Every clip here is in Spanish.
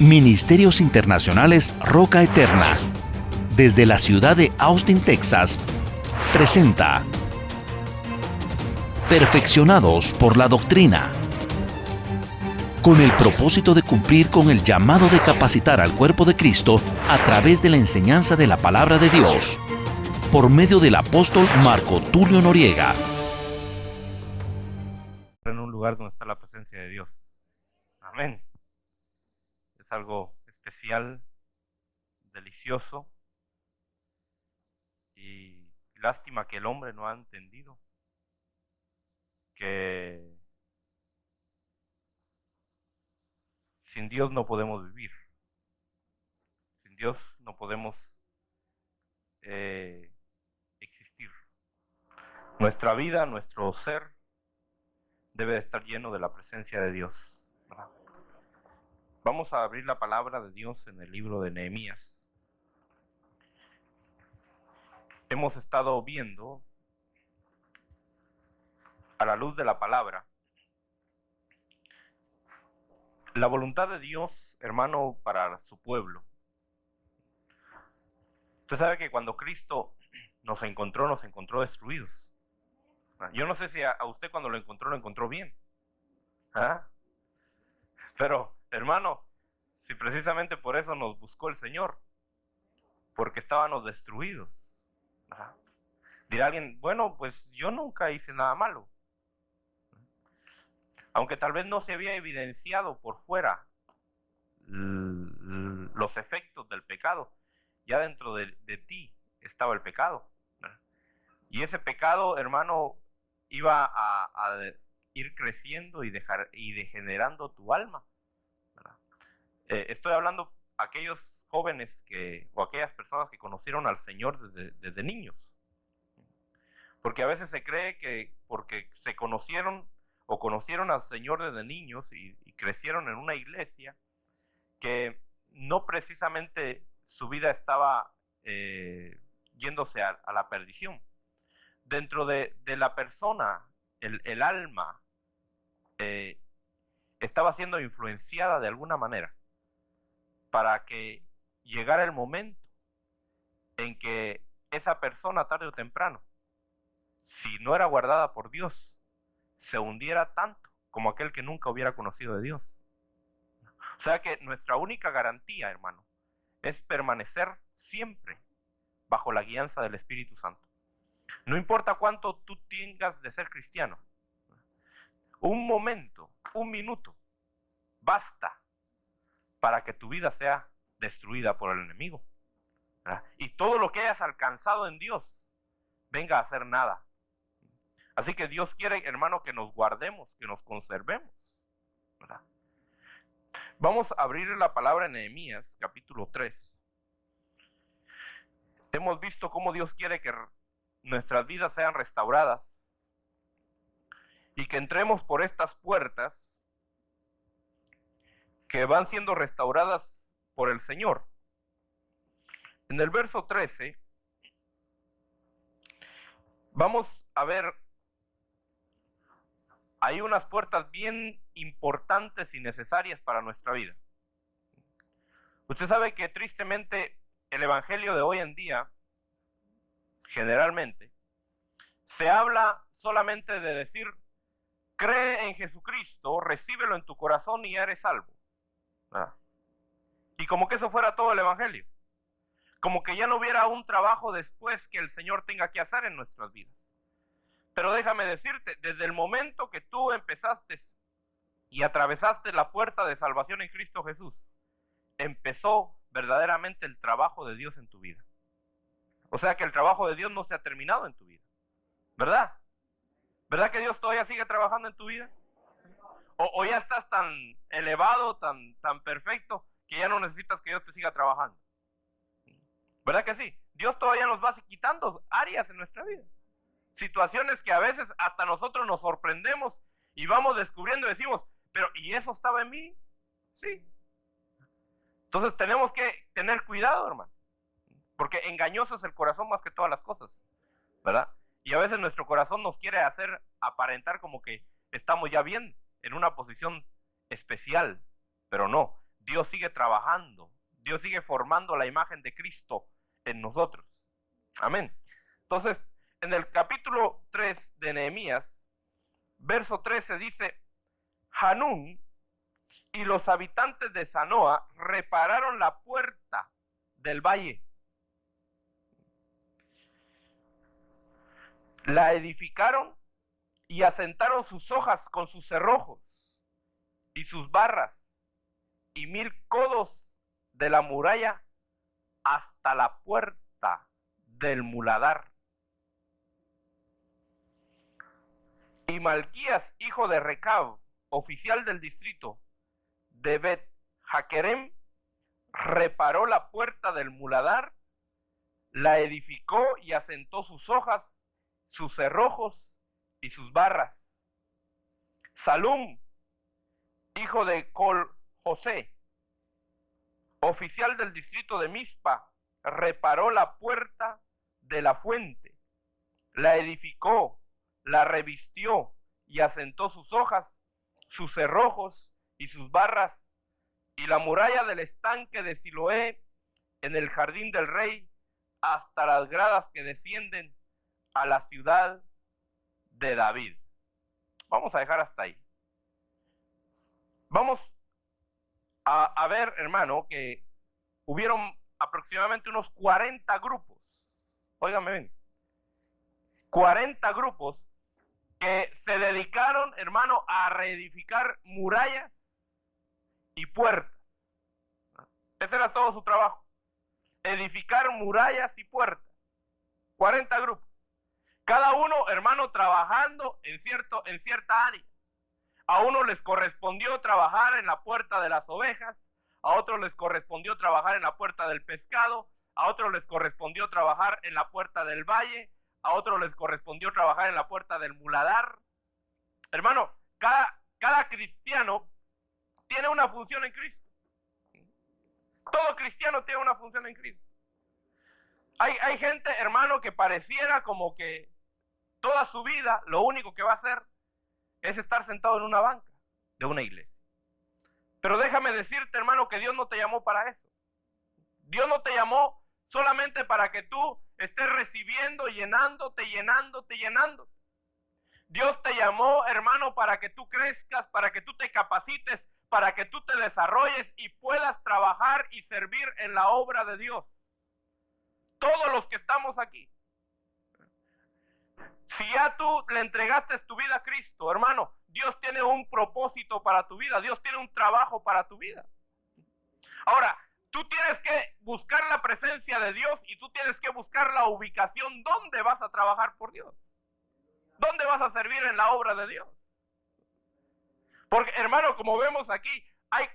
Ministerios Internacionales Roca Eterna, desde la ciudad de Austin, Texas, presenta Perfeccionados por la Doctrina, con el propósito de cumplir con el llamado de capacitar al cuerpo de Cristo a través de la enseñanza de la Palabra de Dios, por medio del apóstol Marco Tulio Noriega. En un lugar donde está la presencia de Dios. Amén. Es algo especial, delicioso, y lástima que el hombre no ha entendido que sin Dios no podemos vivir. Sin Dios no podemos existir. Nuestra vida, nuestro ser, debe de estar lleno de la presencia de Dios, ¿verdad? Vamos a abrir la palabra de Dios en el libro de Nehemías. Hemos estado viendo, a la luz de la palabra, la voluntad de Dios, hermano, para su pueblo. Usted sabe que cuando Cristo nos encontró destruidos. Yo no sé si a usted cuando lo encontró bien. ¿Ah? Pero, hermano, si precisamente por eso nos buscó el Señor, porque estábamos destruidos. ¿Ah? Dirá alguien, bueno, pues yo nunca hice nada malo. Aunque tal vez no se había evidenciado por fuera los efectos del pecado, ya dentro de ti estaba el pecado. Y ese pecado, hermano, iba a ir creciendo y degenerando tu alma. Estoy hablando a aquellos jóvenes o aquellas personas que conocieron al Señor desde niños. Porque a veces se cree que porque se conocieron al Señor desde niños y crecieron en una iglesia, que no precisamente su vida estaba yéndose a la perdición. Dentro de la persona, el alma estaba siendo influenciada de alguna manera para que llegara el momento en que esa persona, tarde o temprano, si no era guardada por Dios, se hundiera tanto como aquel que nunca hubiera conocido de Dios. O sea que nuestra única garantía, hermano, es permanecer siempre bajo la guianza del Espíritu Santo. No importa cuánto tú tengas de ser cristiano, un momento, un minuto, basta para que tu vida sea destruida por el enemigo, ¿verdad? Y todo lo que hayas alcanzado en Dios venga a ser nada. Así que Dios quiere, hermano, que nos guardemos, que nos conservemos, ¿verdad? Vamos a abrir la palabra en Nehemías, capítulo 3. Hemos visto cómo Dios quiere que nuestras vidas sean restauradas y que entremos por estas puertas que van siendo restauradas por el Señor. En el verso 13 vamos a ver, hay unas puertas bien importantes y necesarias para nuestra vida. Usted sabe que tristemente el evangelio de hoy en día, generalmente, se habla solamente de decir, cree en Jesucristo, recíbelo en tu corazón y eres salvo. ¿Verdad? Y como que eso fuera todo el evangelio. Como que ya no hubiera un trabajo después que el Señor tenga que hacer en nuestras vidas. Pero déjame decirte, desde el momento que tú empezaste y atravesaste la puerta de salvación en Cristo Jesús, empezó verdaderamente el trabajo de Dios en tu vida. O sea que el trabajo de Dios no se ha terminado en tu vida, ¿verdad? ¿Verdad que Dios todavía sigue trabajando en tu vida? O ya estás tan elevado, tan perfecto, que ya no necesitas que Dios te siga trabajando. ¿Verdad que sí? Dios todavía nos va quitando áreas en nuestra vida. Situaciones que a veces hasta nosotros nos sorprendemos y vamos descubriendo y decimos, pero ¿y eso estaba en mí? Sí. Entonces tenemos que tener cuidado, hermano, porque engañoso es el corazón más que todas las cosas, ¿verdad? Y a veces nuestro corazón nos quiere hacer aparentar como que estamos ya bien, en una posición especial, pero no. Dios sigue trabajando, Dios sigue formando la imagen de Cristo en nosotros. Amén. Entonces, en el capítulo 3 de Nehemías, verso 13 dice, Hanún y los habitantes de Zanoa repararon la puerta del valle. La edificaron y asentaron sus hojas con sus cerrojos y sus barras y 1000 codos de la muralla hasta la puerta del muladar. Y Malquías, hijo de Recab, oficial del distrito de Bet Jaquerem, reparó la puerta del muladar, la edificó y asentó sus hojas, sus cerrojos y sus barras. Salum, hijo de Col José, oficial del distrito de Mizpa, reparó la puerta de la fuente, la edificó, la revistió y asentó sus hojas, sus cerrojos y sus barras, y la muralla del estanque de Siloé en el jardín del rey, hasta las gradas que descienden a la ciudad de David. Vamos a dejar hasta ahí. Vamos a ver, hermano, que hubieron aproximadamente unos 40 grupos. Óigame bien. 40 grupos que se dedicaron, hermano, a reedificar murallas y puertas. Ese era todo su trabajo. Edificar murallas y puertas. 40 grupos. Cada uno, hermano, trabajando en cierta área. A uno les correspondió trabajar en la puerta de las ovejas, a otros les correspondió trabajar en la puerta del pescado, a otros les correspondió trabajar en la puerta del valle, a otros les correspondió trabajar en la puerta del muladar. Hermano, cada cristiano tiene una función en Cristo. Todo cristiano tiene una función en Cristo. Hay gente, hermano, que pareciera como que toda su vida lo único que va a hacer es estar sentado en una banca de una iglesia. Pero déjame decirte, hermano, que Dios no te llamó para eso. Dios no te llamó solamente para que tú estés recibiendo, llenándote. Dios te llamó, hermano, para que tú crezcas, para que tú te capacites, para que tú te desarrolles y puedas trabajar y servir en la obra de Dios. Todos los que estamos aquí. Si ya tú le entregaste tu vida a Cristo, hermano, Dios tiene un propósito para tu vida, Dios tiene un trabajo para tu vida. Ahora, tú tienes que buscar la presencia de Dios y tú tienes que buscar la ubicación donde vas a trabajar por Dios. ¿Dónde vas a servir en la obra de Dios? Porque, hermano, como vemos aquí, hay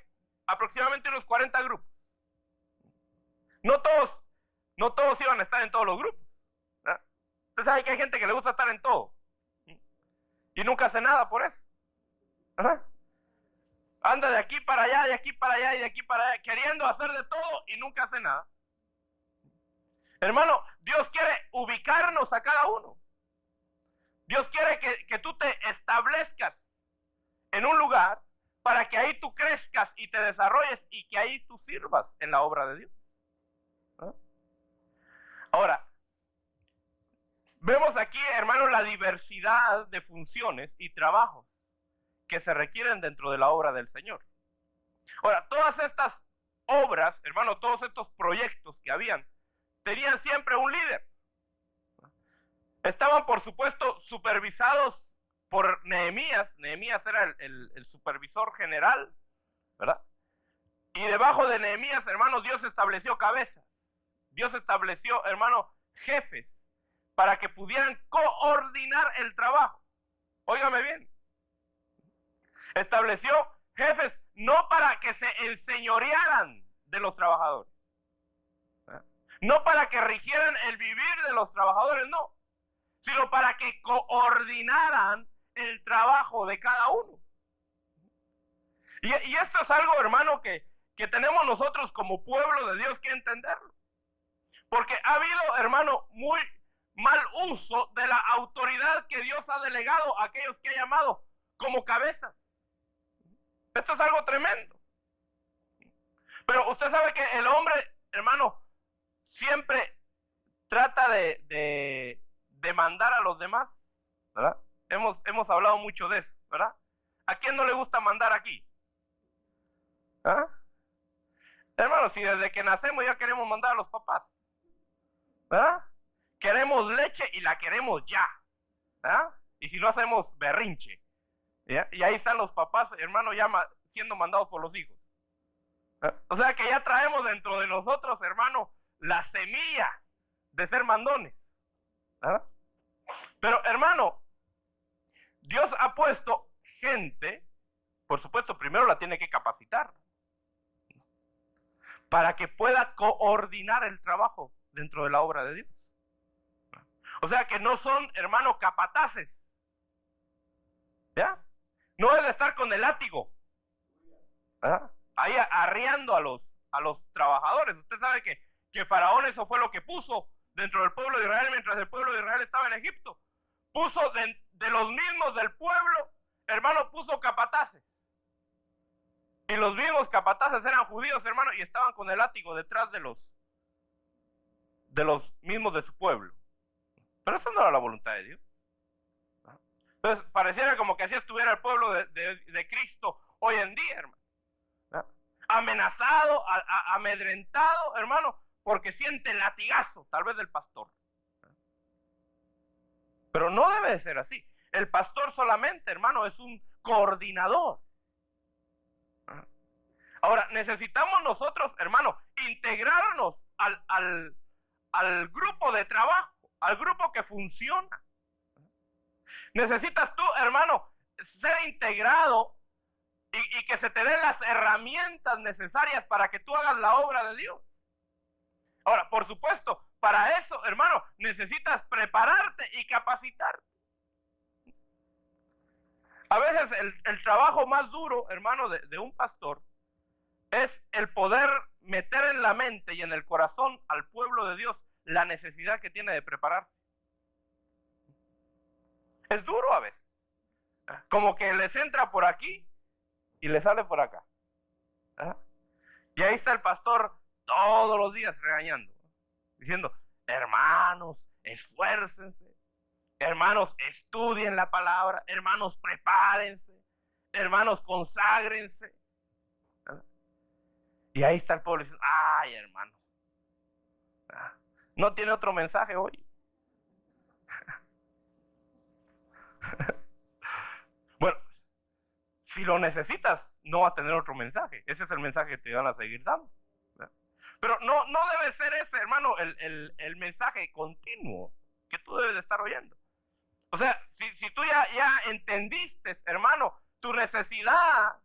aproximadamente unos 40 grupos. No todos iban a estar en todos los grupos. Usted sabe que hay gente que le gusta estar en todo y nunca hace nada por eso. Anda de aquí para allá, de aquí para allá y de aquí para allá, queriendo hacer de todo y nunca hace nada. Hermano, Dios quiere ubicarnos a cada uno. Dios quiere que tú te establezcas en un lugar para que ahí tú crezcas y te desarrolles y que ahí tú sirvas en la obra de Dios. Ahora, vemos aquí, hermano, la diversidad de funciones y trabajos que se requieren dentro de la obra del Señor. Ahora, todas estas obras, hermano, todos estos proyectos que habían, tenían siempre un líder. Estaban, por supuesto, supervisados por Nehemías. Nehemías era el supervisor general, ¿verdad? Y debajo de Nehemías, hermano, Dios estableció cabezas. Dios estableció, hermano, jefes para que pudieran coordinar el trabajo. Óigame bien. Estableció jefes no para que se enseñorearan de los trabajadores. No para que rigieran el vivir de los trabajadores, no. Sino para que coordinaran el trabajo de cada uno. Y esto es algo, hermano, que tenemos nosotros como pueblo de Dios que entenderlo. Porque ha habido, hermano, muy mal uso de la autoridad que Dios ha delegado a aquellos que ha llamado como cabezas. Esto es algo tremendo. Pero usted sabe que el hombre, hermano, siempre trata de mandar a los demás, ¿verdad? Hemos hablado mucho de eso, ¿verdad? ¿A quién no le gusta mandar aquí? ¿Ah? Hermano, si desde que nacemos ya queremos mandar a los papás, ¿verdad? Queremos leche y la queremos ya, ¿verdad? Y si no hacemos berrinche, ¿ya? Y ahí están los papás, hermano, ya siendo mandados por los hijos. ¿Verdad? O sea que ya traemos dentro de nosotros, hermano, la semilla de ser mandones, ¿verdad? Pero, hermano, Dios ha puesto gente, por supuesto, primero la tiene que capacitar para que pueda coordinar el trabajo dentro de la obra de Dios. O sea que no son, hermanos, capataces, ¿ya? No es de estar con el látigo, ¿verdad? Ahí arriando a los trabajadores. Usted sabe que Faraón eso fue lo que puso dentro del pueblo de Israel mientras el pueblo de Israel estaba en Egipto. Puso de los mismos del pueblo, hermano, puso capataces. Y los mismos capataces eran judíos, hermano, y estaban con el látigo detrás de los mismos de su pueblo. Pero eso no era la voluntad de Dios. Entonces, pareciera como que así estuviera el pueblo de Cristo hoy en día, hermano. Amenazado, amedrentado, hermano, porque siente el latigazo, tal vez del pastor. Pero no debe de ser así. El pastor solamente, hermano, es un coordinador. Ahora, necesitamos nosotros, hermano, integrarnos al grupo de trabajo, al grupo que funciona. Necesitas tú, hermano, ser integrado y que se te den las herramientas necesarias para que tú hagas la obra de Dios. Ahora, por supuesto, para eso, hermano, necesitas prepararte y capacitarte. A veces el trabajo más duro, hermano, de un pastor es el poder meter en la mente y en el corazón al pueblo de Dios la necesidad que tiene de prepararse. Es duro a veces. Como que les entra por aquí y les sale por acá. Y ahí está el pastor todos los días regañando, diciendo, hermanos, esfuércense, hermanos, estudien la palabra, hermanos, prepárense, hermanos, conságrense. Y ahí está el pueblo diciendo, ay, hermano, no tiene otro mensaje hoy. Bueno, si lo necesitas, no va a tener otro mensaje. Ese es el mensaje que te van a seguir dando. Pero no debe ser ese, hermano, el mensaje continuo que tú debes de estar oyendo. O sea, si tú ya entendiste, hermano, tu necesidad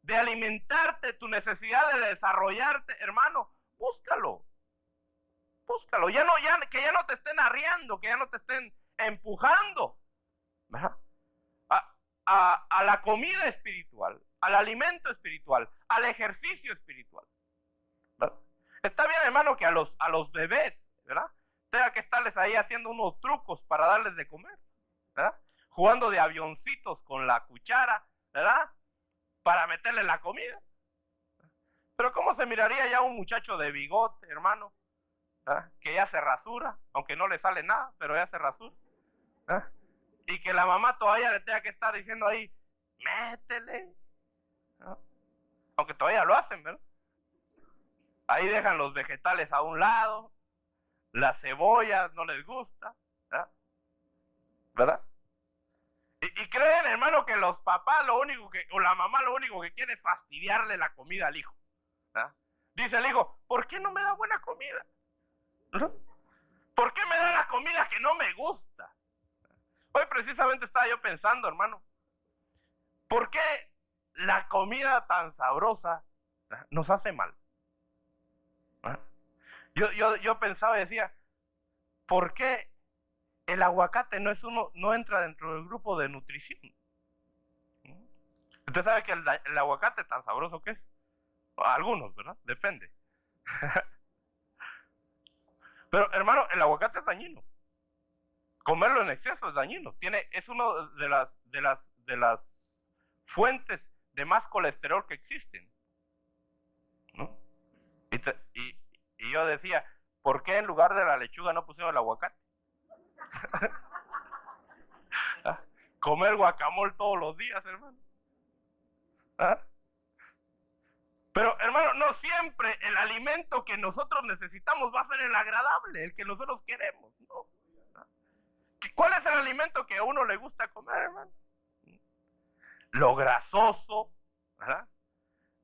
de alimentarte, tu necesidad de desarrollarte, hermano, búscalo. Búscalo. Que ya no te estén arriando, que ya no te estén empujando, ¿verdad? A la comida espiritual, al alimento espiritual, al ejercicio espiritual. ¿Verdad? Está bien, hermano, que a los bebés, ¿verdad? Tenga que estarles ahí haciendo unos trucos para darles de comer, ¿verdad? Jugando de avioncitos con la cuchara, ¿verdad? Para meterle la comida. Pero ¿cómo se miraría ya un muchacho de bigote, hermano? ¿Verdad? Que ya se rasura, aunque no le sale nada, pero ya se rasura. ¿Verdad? Y que la mamá todavía le tenga que estar diciendo ahí, métele. ¿No? Aunque todavía lo hacen, ¿verdad? Ahí dejan los vegetales a un lado, las cebollas no les gusta, ¿verdad? ¿Verdad? Y creen, hermano, que los papás o la mamá lo único que quiere es fastidiarle la comida al hijo. ¿Verdad? Dice el hijo, ¿por qué no me da buena comida? ¿Verdad? ¿Por qué me da la comida que no me gusta? Hoy precisamente estaba yo pensando, hermano, ¿por qué la comida tan sabrosa nos hace mal? Yo pensaba y decía, ¿por qué el aguacate no entra dentro del grupo de nutrición? Usted sabe que el aguacate tan sabroso que es. Algunos, ¿verdad? Depende. Pero, hermano, el aguacate es dañino. Comerlo en exceso es dañino. Es una de las fuentes de más colesterol que existen, ¿no? decía, ¿por qué en lugar de la lechuga no pusieron el aguacate? ¿Ah? Comer guacamole todos los días, hermano. ¿Ah? Pero, hermano, no siempre el alimento que nosotros necesitamos va a ser el agradable, el que nosotros queremos, ¿no? ¿Cuál es el alimento que a uno le gusta comer, hermano? Lo grasoso, ¿verdad?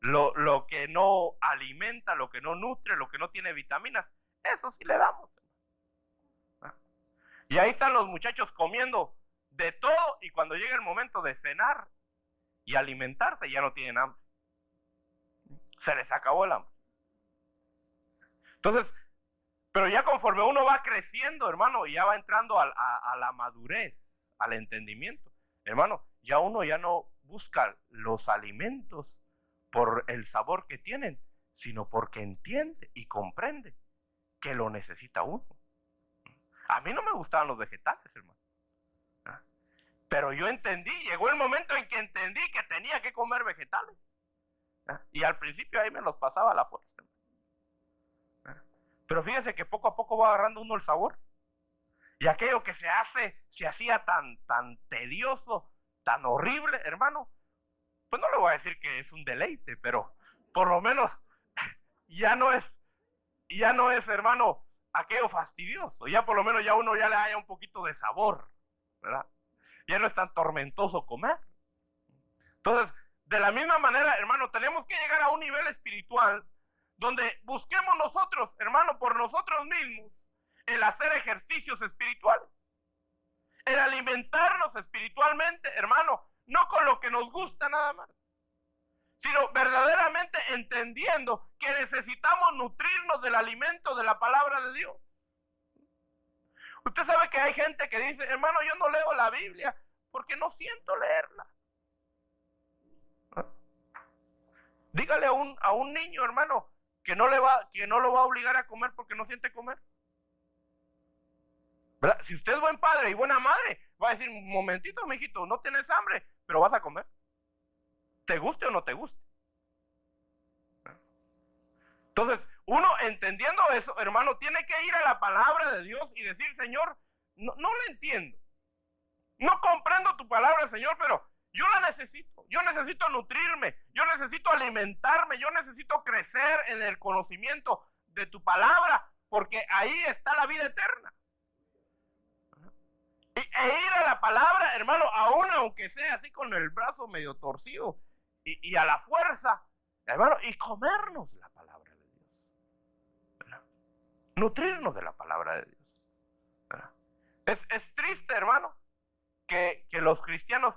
Lo que no alimenta, lo que no nutre, lo que no tiene vitaminas, eso sí le damos. ¿Verdad? Y ahí están los muchachos comiendo de todo, y cuando llega el momento de cenar y alimentarse ya no tienen hambre. Se les acabó el hambre. Entonces, pero ya conforme uno va creciendo, hermano, y ya va entrando a la madurez, al entendimiento, hermano, ya uno ya no busca los alimentos por el sabor que tienen, sino porque entiende y comprende que lo necesita uno. A mí no me gustaban los vegetales, hermano. Pero yo entendí, llegó el momento en que entendí que tenía que comer vegetales. Y al principio ahí me los pasaba a la fuerza. Pero fíjese que poco a poco va agarrando uno el sabor. Y aquello que se hacía tan tedioso, tan horrible, hermano, pues no le voy a decir que es un deleite, pero por lo menos ya no es, hermano, aquello fastidioso. Ya por lo menos ya uno ya le haya un poquito de sabor, ¿verdad? Ya no es tan tormentoso comer. Entonces, de la misma manera, hermano, tenemos que llegar a un nivel espiritual donde busquemos nosotros, hermano, por nosotros mismos, el hacer ejercicios espirituales, el alimentarnos espiritualmente, hermano, no con lo que nos gusta nada más, sino verdaderamente entendiendo que necesitamos nutrirnos del alimento de la palabra de Dios. Usted sabe que hay gente que dice, hermano, yo no leo la Biblia porque no siento leerla. Dígale a un niño, hermano, que no lo va a obligar a comer porque no siente comer. ¿Verdad? Si usted es buen padre y buena madre, va a decir, un momentito, mijito, no tienes hambre, pero vas a comer. ¿Te guste o no te guste? Entonces, uno entendiendo eso, hermano, tiene que ir a la palabra de Dios y decir, Señor, no lo entiendo. No comprendo tu palabra, Señor, pero yo la necesito. Yo necesito nutrirme, yo necesito alimentarme, yo necesito crecer en el conocimiento de tu palabra, porque ahí está la vida eterna. E ir a la palabra, hermano, aún aunque sea así con el brazo medio torcido y a la fuerza, hermano, y comernos la palabra de Dios, ¿verdad? Nutrirnos de la palabra de Dios, ¿verdad? Es triste, hermano, que los cristianos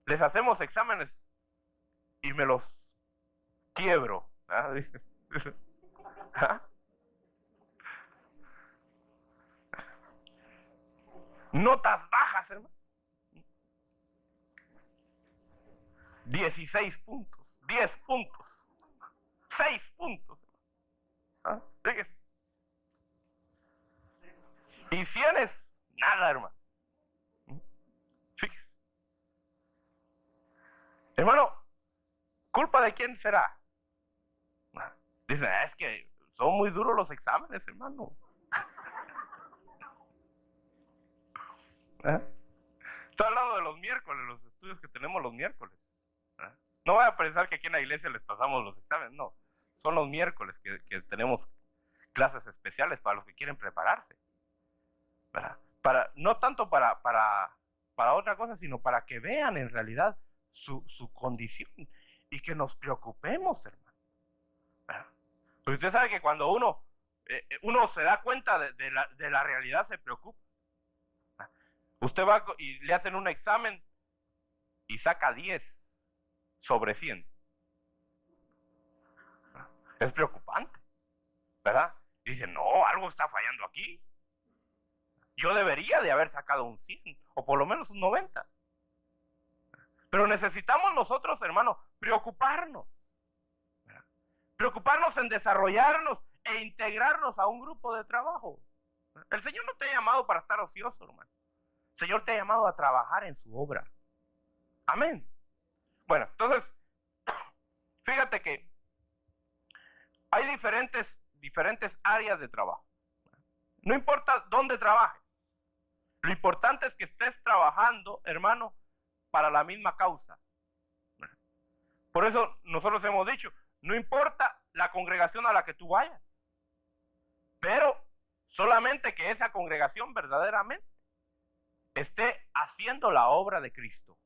les hacemos exámenes y me los quiebro, ¿verdad? ¿Ah? Notas bajas, hermano. 16 puntos, 10 puntos, 6 puntos. ¿Ah? Y 100 es nada, hermano. Fíjese. Hermano, ¿culpa de quién será? Dicen, es que son muy duros los exámenes, hermano. Estoy hablando de los miércoles, los estudios que tenemos los miércoles. No voy a pensar que aquí en la iglesia les pasamos los exámenes, no. Son los miércoles que tenemos clases especiales para los que quieren prepararse. No tanto para otra cosa, sino para que vean en realidad su condición y que nos preocupemos, hermano. Porque usted sabe que cuando uno se da cuenta de la realidad, se preocupa. Usted va y le hacen un examen y saca 10 sobre 100. Es preocupante, ¿verdad? Y dice, no, algo está fallando aquí. Yo debería de haber sacado un 100 o por lo menos un 90. Pero necesitamos nosotros, hermano, preocuparnos. ¿Verdad? Preocuparnos en desarrollarnos e integrarnos a un grupo de trabajo. El Señor no te ha llamado para estar ocioso, hermano. El Señor te ha llamado a trabajar en su obra. Amén. Bueno, entonces, fíjate que hay diferentes diferentes áreas de trabajo. No importa dónde trabajes. Lo importante es que estés trabajando, hermano, para la misma causa. Por eso nosotros hemos dicho, no importa la congregación a la que tú vayas, pero solamente que esa congregación verdaderamente esté haciendo la obra de Cristo.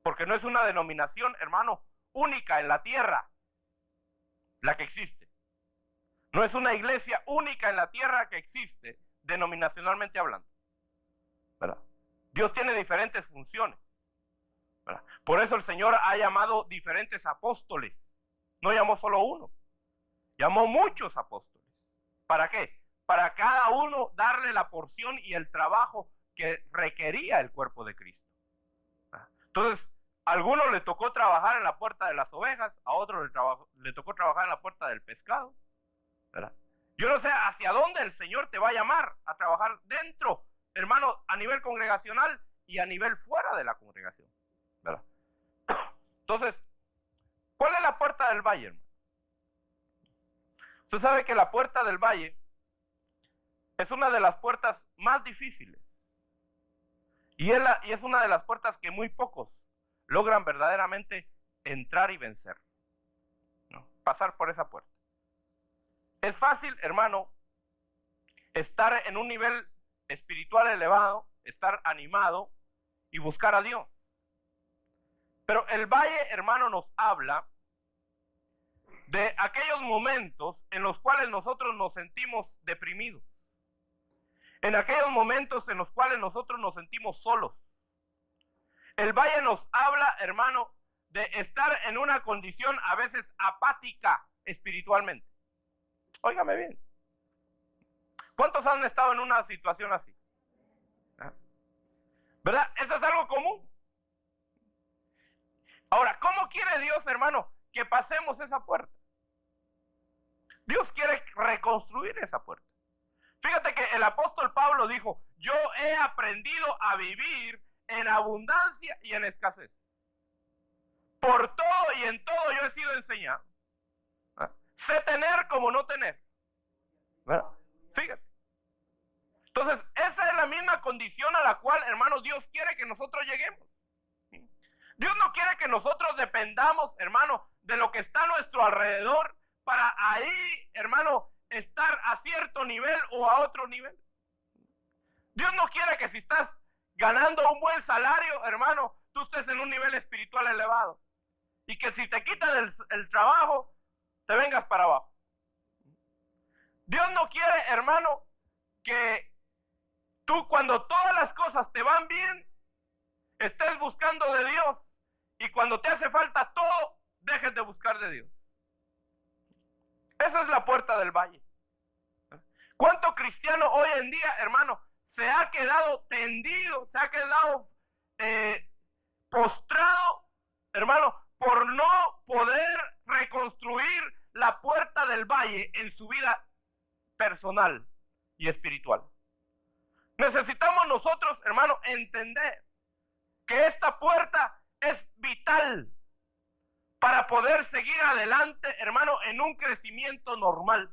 Porque no es una denominación, hermano, única en la tierra la que existe. No es una iglesia única en la tierra que existe, denominacionalmente hablando, ¿verdad? Dios tiene diferentes funciones, ¿verdad? Por eso el Señor ha llamado diferentes apóstoles. No llamó solo uno, llamó muchos apóstoles. ¿Para qué? Para cada uno darle la porción y el trabajo que requería el cuerpo de Cristo. Entonces, a algunos le tocó trabajar en la puerta de las ovejas, a otros le tocó trabajar en la puerta del pescado, ¿verdad? Yo no sé hacia dónde el Señor te va a llamar a trabajar dentro, hermano, a nivel congregacional y a nivel fuera de la congregación, ¿verdad? Entonces, ¿cuál es la puerta del valle, hermano? Usted sabe que la puerta del valle es una de las puertas más difíciles. Y es una de las puertas que muy pocos logran verdaderamente entrar y vencer, ¿no? Pasar por esa puerta. Es fácil, hermano, estar en un nivel espiritual elevado, estar animado y buscar a Dios. Pero el valle, hermano, nos habla de aquellos momentos en los cuales nosotros nos sentimos deprimidos, en aquellos momentos en los cuales nosotros nos sentimos solos. El valle nos habla, hermano, de estar en una condición a veces apática espiritualmente. Óigame bien. ¿Cuántos han estado en una situación así? ¿Verdad? Eso es algo común. Ahora, ¿cómo quiere Dios, hermano, que pasemos esa puerta? Dios quiere reconstruir esa puerta. Fíjate que el apóstol Pablo dijo, yo he aprendido a vivir en abundancia y en escasez. Por todo y en todo yo he sido enseñado. Sé tener como no tener. ¿Verdad? Fíjate. Entonces, esa es la misma condición a la cual, hermano, Dios quiere que nosotros lleguemos. Dios no quiere que nosotros dependamos, hermano, de lo que está a nuestro alrededor para ahí, hermano, estar a cierto nivel o a otro nivel. Dios no quiere que si estás ganando un buen salario, hermano, tú estés en un nivel espiritual elevado. Y que si te quitan el trabajo, te vengas para abajo. Dios no quiere, hermano, que tú cuando todas las cosas te van bien, estés buscando de Dios. Y cuando te hace falta todo, dejes de buscar de Dios. Esa es la puerta del valle. ¿Cuánto cristiano hoy en día, hermano, se ha quedado tendido, se ha quedado postrado, hermano, por no poder reconstruir la puerta del valle en su vida personal y espiritual? Necesitamos nosotros, hermano, entender que esta puerta es vital para poder seguir adelante, hermano, en un crecimiento normal.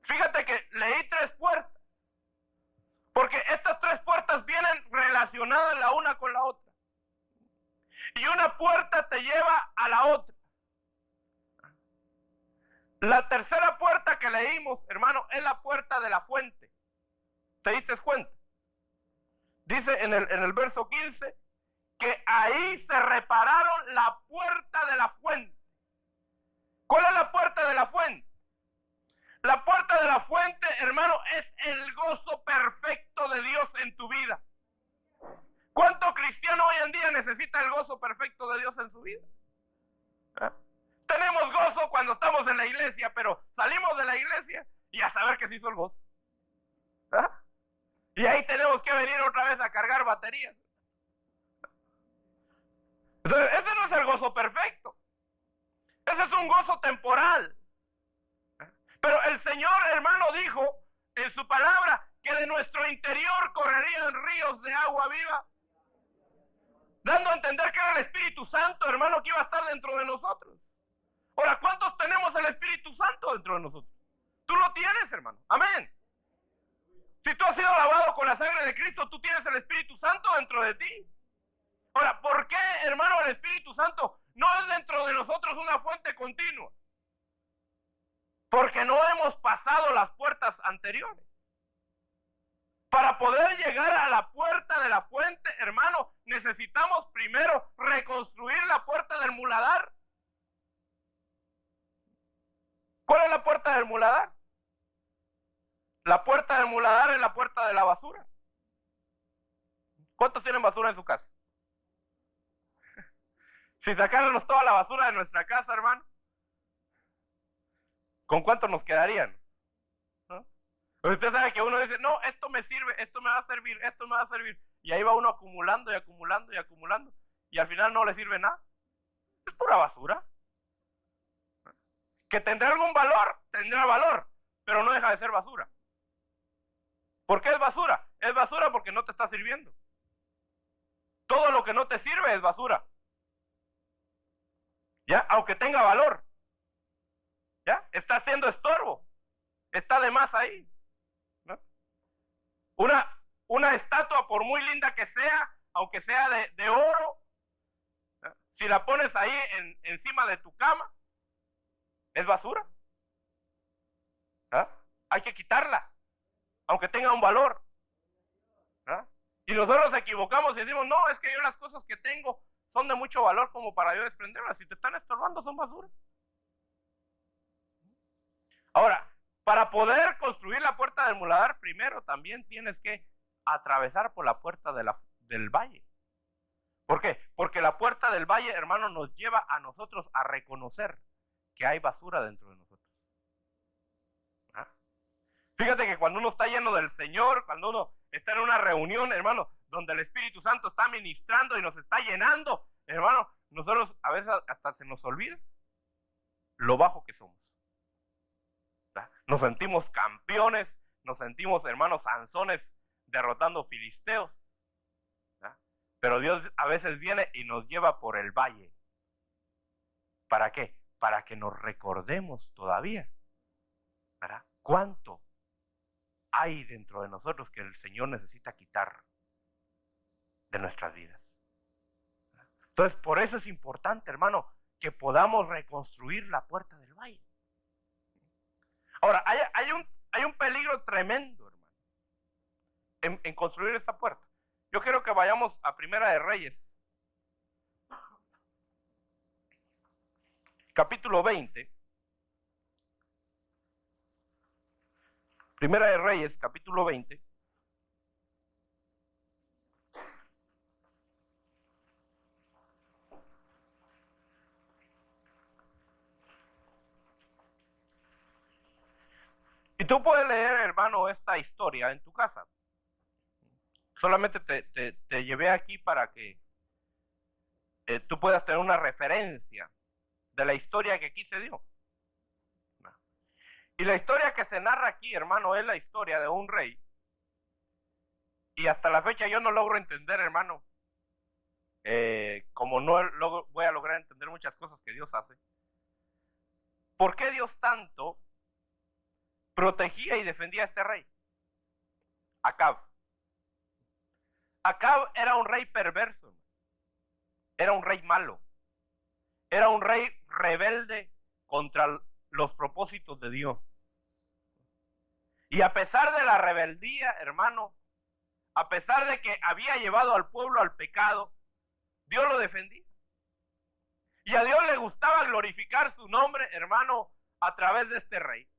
Fíjate que leí 3 puertas, porque estas 3 puertas vienen relacionadas la una con la otra. Y una puerta te lleva a la otra. La tercera puerta que leímos, hermano, es la puerta de la fuente. ¿Te diste cuenta? Dice en el verso 15 que ahí se repararon la puerta de la fuente. ¿Cuál es la puerta de la fuente? La puerta de la fuente, hermano, es el gozo perfecto de Dios en tu vida. ¿Cuánto cristiano hoy en día necesita el gozo perfecto de Dios en su vida? ¿Eh? Tenemos gozo cuando estamos en la iglesia, pero salimos de la iglesia y a saber que se hizo el gozo. ¿Eh? Y ahí tenemos que venir otra vez a cargar baterías. Entonces, ese no es el gozo perfecto. Ese es un gozo temporal. Pero el Señor, hermano, dijo en su palabra que de nuestro interior correrían ríos de agua viva, dando a entender que era el Espíritu Santo, hermano, que iba a estar dentro de nosotros. Ahora, ¿cuántos tenemos el Espíritu Santo dentro dentro de nosotros. Tú lo tienes, hermano. Amén. Si tú has sido lavado con la sangre de Cristo, tú tienes el Espíritu Santo dentro de ti. Ahora, ¿por qué, hermano, el Espíritu Santo no es dentro de nosotros una fuente continua? Porque no hemos pasado las puertas anteriores. Para poder llegar a la puerta de la fuente, hermano, necesitamos primero reconstruir la puerta del muladar. ¿Cuál es la puerta del muladar? La puerta del muladar es la puerta de la basura. ¿Cuántos tienen basura en su casa? Si sacáramos toda la basura de nuestra casa, hermano, ¿con cuánto nos quedarían? ¿No? Usted sabe que uno dice, no, esto me sirve, esto me va a servir, esto me va a servir. Y ahí va uno acumulando y acumulando y acumulando. Y al final no le sirve nada. Es pura basura. Que tendrá algún valor, tendrá valor, pero no deja de ser basura. ¿Por qué es basura? Es basura porque no te está sirviendo. Todo lo que no te sirve es basura. ¿Ya? Aunque tenga valor. ¿Ya? Está haciendo estorbo. Está de más ahí. ¿No? Una estatua, por muy linda que sea, aunque sea de oro, ¿ya? Si la pones ahí encima de tu cama, es basura. ¿Ya? Hay que quitarla, aunque tenga un valor. ¿Ya? Y nosotros nos equivocamos y decimos, no, es que yo las cosas que tengo son de mucho valor como para yo desprenderlas. Si te están estorbando, son basura. Ahora, para poder construir la puerta del muladar, primero también tienes que atravesar por la puerta del valle. ¿Por qué? Porque la puerta del valle, hermano, nos lleva a nosotros a reconocer que hay basura dentro de nosotros. ¿Ah? Fíjate que cuando uno está lleno del Señor, cuando uno está en una reunión, hermano, donde el Espíritu Santo está ministrando y nos está llenando, hermano, nosotros a veces hasta se nos olvida lo bajo que somos. ¿Ah? Nos sentimos campeones, nos sentimos, hermanos, Sansones derrotando filisteos. ¿Ah? Pero Dios a veces viene y nos lleva por el valle. ¿Para qué? Para que nos recordemos todavía, ¿verdad? ¿Cuánto hay dentro de nosotros que el Señor necesita quitar de nuestras vidas? Entonces, por eso es importante, hermano, que podamos reconstruir la puerta del valle. Ahora, hay un peligro tremendo, hermano, en construir esta puerta. Yo quiero que vayamos a Primera de Reyes, capítulo 20. Primera de Reyes, capítulo 20. Y tú puedes leer, hermano, esta historia en tu casa. Solamente te llevé aquí para que tú puedas tener una referencia de la historia que aquí se dio. Y la historia que se narra aquí, hermano, es la historia de un rey. Y hasta la fecha yo no logro entender, hermano, como no voy a lograr entender muchas cosas que Dios hace. ¿Por qué Dios tanto protegía y defendía a este rey? Acab. Acab era un rey perverso, era un rey malo, era un rey rebelde contra los propósitos de Dios. Y a pesar de la rebeldía, hermano, a pesar de que había llevado al pueblo al pecado, Dios lo defendía. Y a Dios le gustaba glorificar su nombre, hermano, a través de este rey.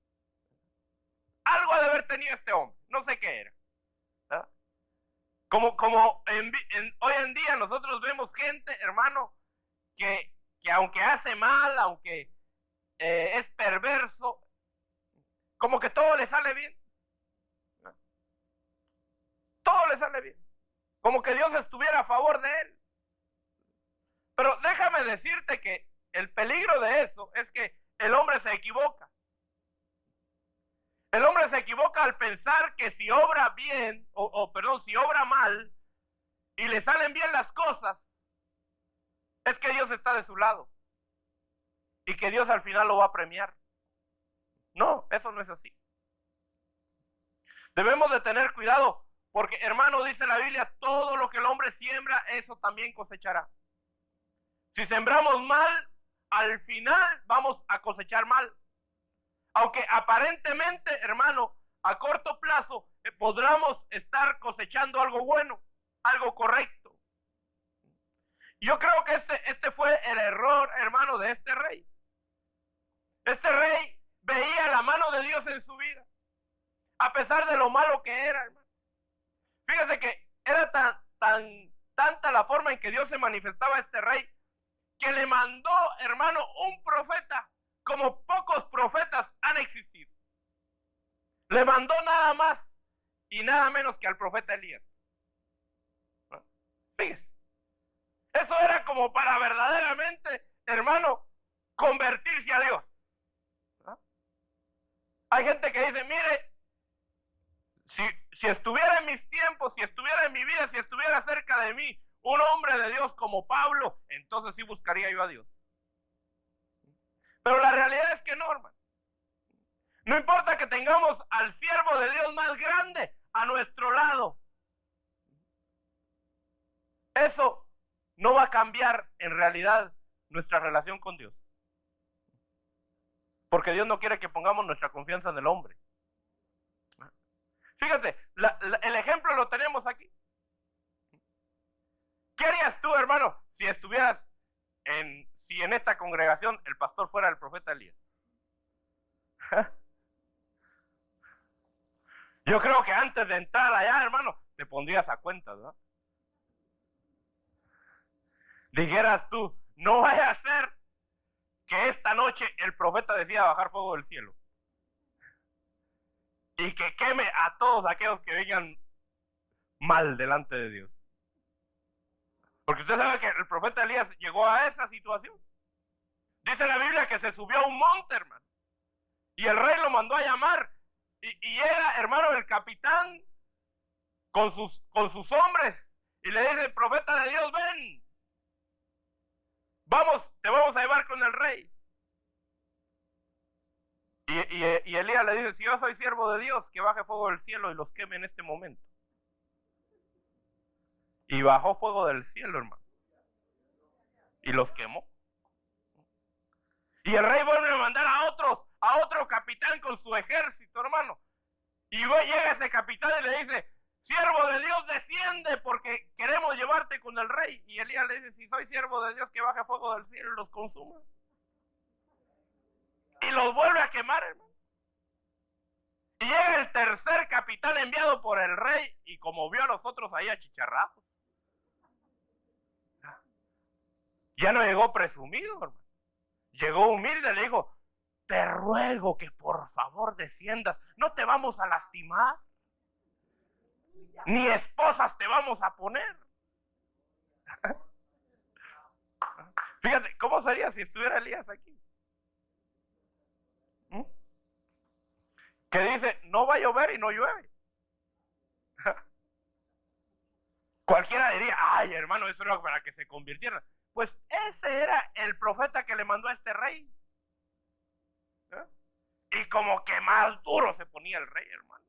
Algo ha de haber tenido este hombre, no sé qué era. ¿Verdad? Como hoy en día nosotros vemos gente, hermano, que aunque hace mal, aunque es perverso, como que todo le sale bien. Todo le sale bien. Como que Dios estuviera a favor de él. Pero déjame decirte que el peligro de eso es que el hombre se equivoca. El hombre se equivoca al pensar que si obra bien, si obra mal, y le salen bien las cosas, es que Dios está de su lado. Y que Dios al final lo va a premiar. No, eso no es así. Debemos de tener cuidado, porque hermano, dice la Biblia, todo lo que el hombre siembra, eso también cosechará. Si sembramos mal, al final vamos a cosechar mal. Aunque aparentemente, hermano, a corto plazo podamos estar cosechando algo bueno, algo correcto. Yo creo que este fue el error, hermano, de este rey. Este rey veía la mano de Dios en su vida, a pesar de lo malo que era, hermano. Fíjese que era tanta la forma en que Dios se manifestaba a este rey, que le mandó, hermano, un profeta, como pocos profetas han existido. Le mandó nada más y nada menos que al profeta Elías. Fíjese. Eso era como para verdaderamente, hermano, convertirse a Dios. Hay gente que dice, mire, si estuviera en mis tiempos, si estuviera en mi vida, si estuviera cerca de mí un hombre de Dios como Pablo, entonces sí buscaría yo a Dios. Pero la realidad es que no, hermano. No importa que tengamos al siervo de Dios más grande a nuestro lado. Eso no va a cambiar en realidad nuestra relación con Dios. Porque Dios no quiere que pongamos nuestra confianza en el hombre. Fíjate, el ejemplo lo tenemos aquí. ¿Qué harías tú, hermano, si estuvieras si en esta congregación el pastor fuera el profeta Elías? Yo creo que antes de entrar allá, hermano, te pondrías a cuenta, ¿no? Dijeras tú, no vaya a ser que esta noche el profeta decida bajar fuego del cielo y que queme a todos aquellos que vengan mal delante de Dios. Porque usted sabe que el profeta Elías llegó a esa situación. Dice la Biblia que se subió a un monte, hermano, y el rey lo mandó a llamar, y era, hermano, el capitán con sus hombres, y le dice, profeta de Dios, ven, vamos, te vamos a llevar con el rey. Y Elías le dice, si yo soy siervo de Dios, que baje fuego del cielo y los queme en este momento. Y bajó fuego del cielo, hermano, y los quemó. Y el rey vuelve a mandar a otro capitán con su ejército, hermano. Y llega ese capitán y le dice, siervo de Dios, desciende porque queremos llevarte con el rey. Y Elías le dice, si soy siervo de Dios, que baje fuego del cielo y los consuma. Y los vuelve a quemar, hermano. Y llega el tercer capitán enviado por el rey y como vio a los otros ahí achicharrados, ya no llegó presumido, hermano. Llegó humilde, le dijo, te ruego que por favor desciendas, no te vamos a lastimar, ni esposas te vamos a poner. Fíjate, ¿cómo sería si estuviera Elías aquí? Que dice, no va a llover y no llueve. Cualquiera diría, ay hermano, eso era para que se convirtieran. Pues ese era el profeta que le mandó a este rey. Y como que más duro se ponía el rey, hermano.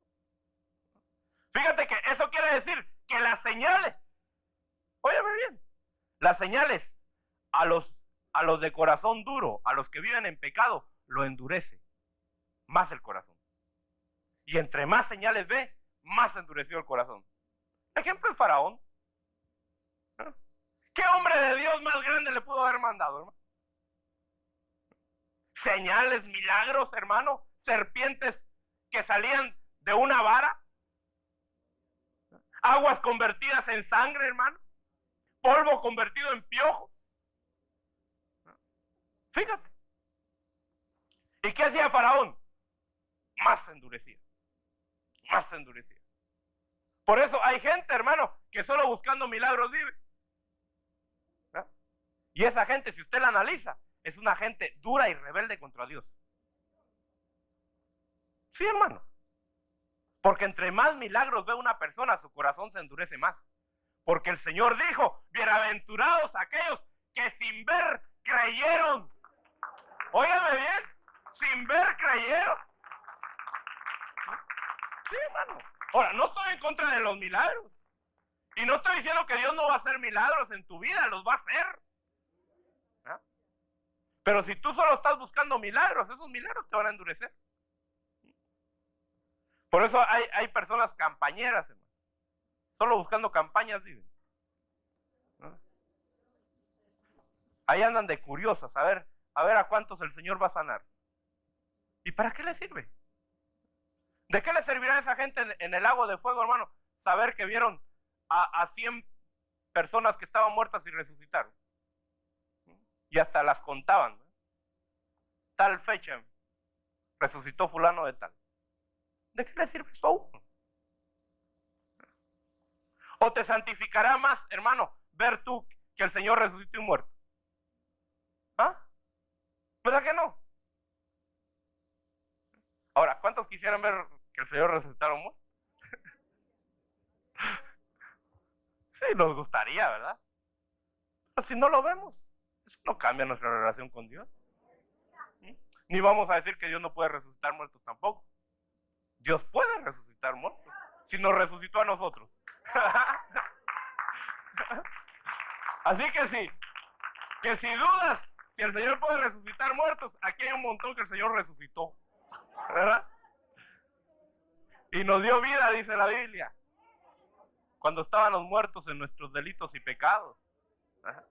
Fíjate que eso quiere decir que las señales, óyeme bien, las señales a los de corazón duro, a los que viven en pecado, lo endurece más el corazón. Y entre más señales ve, más endureció el corazón. Ejemplo es Faraón. ¿Qué hombre de Dios más grande le pudo haber mandado, hermano? Señales, milagros, hermano, serpientes que salían de una vara, aguas convertidas en sangre, hermano, polvo convertido en piojos. Fíjate. ¿Y qué hacía Faraón? Más se endurecía. Más se endurecía. Por eso hay gente, hermano, que solo buscando milagros vive. Y esa gente, si usted la analiza, es una gente dura y rebelde contra Dios. Sí, hermano. Porque entre más milagros ve una persona, su corazón se endurece más. Porque el Señor dijo, bienaventurados aquellos que sin ver creyeron. Óigame bien, sin ver creyeron. Sí, hermano. Ahora, no estoy en contra de los milagros. Y no estoy diciendo que Dios no va a hacer milagros en tu vida, los va a hacer. ¿Ah? Pero si tú solo estás buscando milagros, esos milagros te van a endurecer. Por eso hay personas campañeras, hermano. Solo buscando campañas viven. ¿Ah? Ahí andan de curiosas, a ver a cuántos el Señor va a sanar. ¿Y para qué le sirve? ¿De qué le servirá a esa gente en el lago de fuego, hermano? Saber que vieron a 100 personas que estaban muertas y resucitaron. Y hasta las contaban, ¿no? Tal fecha resucitó fulano de tal. ¿De qué le sirve eso a uno? ¿O te santificará más, hermano, ver tú que el Señor resucite un muerto? ¿Ah? ¿Verdad que no? Ahora, ¿cuántos quisieran ver que el Señor resucitara un muerto? Sí, nos gustaría, ¿verdad? Pero si no lo vemos, eso no cambia nuestra relación con Dios. Ni vamos a decir que Dios no puede resucitar muertos tampoco. Dios puede resucitar muertos, si nos resucitó a nosotros. Así que si dudas si el Señor puede resucitar muertos, aquí hay un montón que el Señor resucitó, ¿verdad? Y nos dio vida, dice la Biblia, cuando estábamos muertos en nuestros delitos y pecados. ¿Verdad?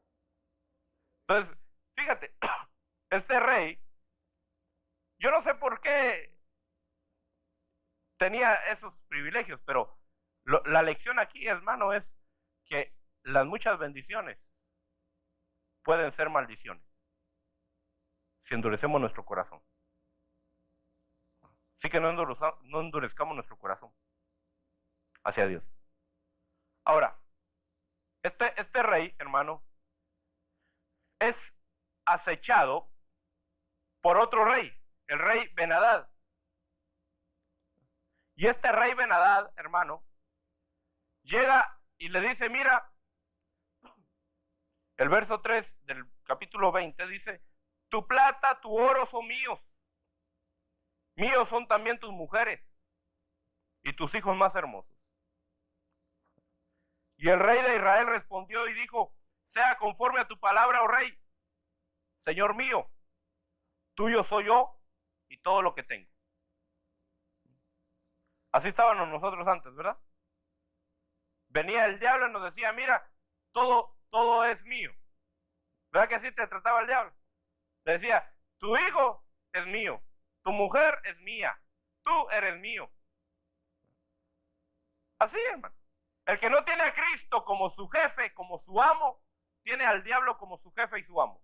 Entonces, fíjate, este rey, yo no sé por qué tenía esos privilegios, pero la lección aquí, hermano, es que las muchas bendiciones pueden ser maldiciones si endurecemos nuestro corazón. Así que no endurezcamos nuestro corazón hacia Dios. Ahora, este rey, hermano, es acechado por otro rey, el rey Ben-Hadad. Y este rey Ben-Hadad, hermano, llega y le dice, mira, el verso 3 del capítulo 20 dice, tu plata, tu oro son míos, míos son también tus mujeres y tus hijos más hermosos. Y el rey de Israel respondió y dijo, sea conforme a tu palabra, oh rey, Señor mío, tuyo soy yo y todo lo que tengo. Así estábamos nosotros antes, ¿verdad? Venía el diablo y nos decía, mira, todo es mío. ¿Verdad que así te trataba el diablo? Le decía, tu hijo es mío, tu mujer es mía, tú eres mío. Así, hermano. El que no tiene a Cristo como su jefe, como su amo, tiene al diablo como su jefe y su amo.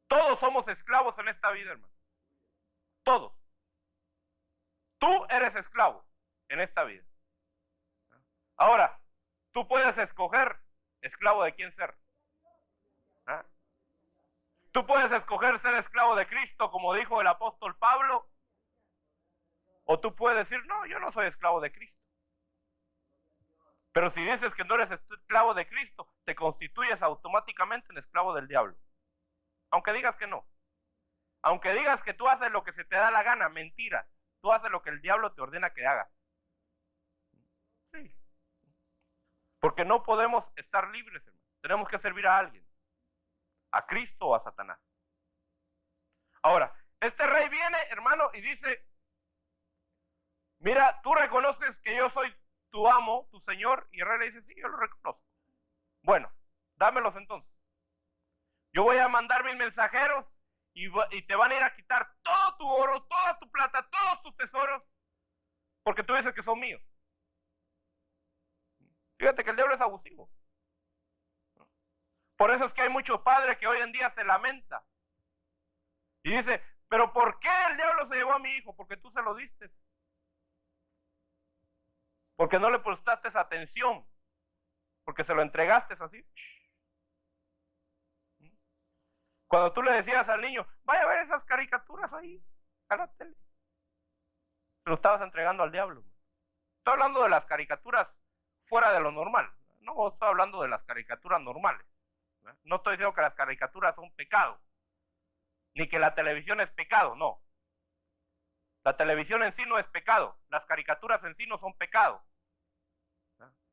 Todos somos esclavos en esta vida, hermano. Todos. Tú eres esclavo en esta vida. Ahora, tú puedes escoger esclavo de quién ser. ¿Ah? Tú puedes escoger ser esclavo de Cristo, como dijo el apóstol Pablo, o tú puedes decir, no, yo no soy esclavo de Cristo. Pero si dices que no eres esclavo de Cristo, te constituyes automáticamente en esclavo del diablo. Aunque digas que no. Aunque digas que tú haces lo que se te da la gana, mentiras. Tú haces lo que el diablo te ordena que hagas. Sí. Porque no podemos estar libres, hermano. Tenemos que servir a alguien. A Cristo o a Satanás. Ahora, este rey viene, hermano, y dice, mira, tú reconoces que yo soy tu amo, tu señor, y el rey le dice, sí, yo lo reconozco. Bueno, dámelos entonces. Yo voy a mandar mis mensajeros y te van a ir a quitar todo tu oro, toda tu plata, todos tus tesoros, porque tú dices que son míos. Fíjate que el diablo es abusivo. Por eso es que hay muchos padres que hoy en día se lamenta y dice, pero ¿por qué el diablo se llevó a mi hijo? Porque tú se lo diste. Porque no le prestaste atención, porque se lo entregaste así. Cuando tú le decías al niño, vaya a ver esas caricaturas ahí, a la tele, se lo estabas entregando al diablo. Estoy hablando de las caricaturas fuera de lo normal, no estoy hablando de las caricaturas normales. No estoy diciendo que las caricaturas son pecado, ni que la televisión es pecado, no. La televisión en sí no es pecado, las caricaturas en sí no son pecado,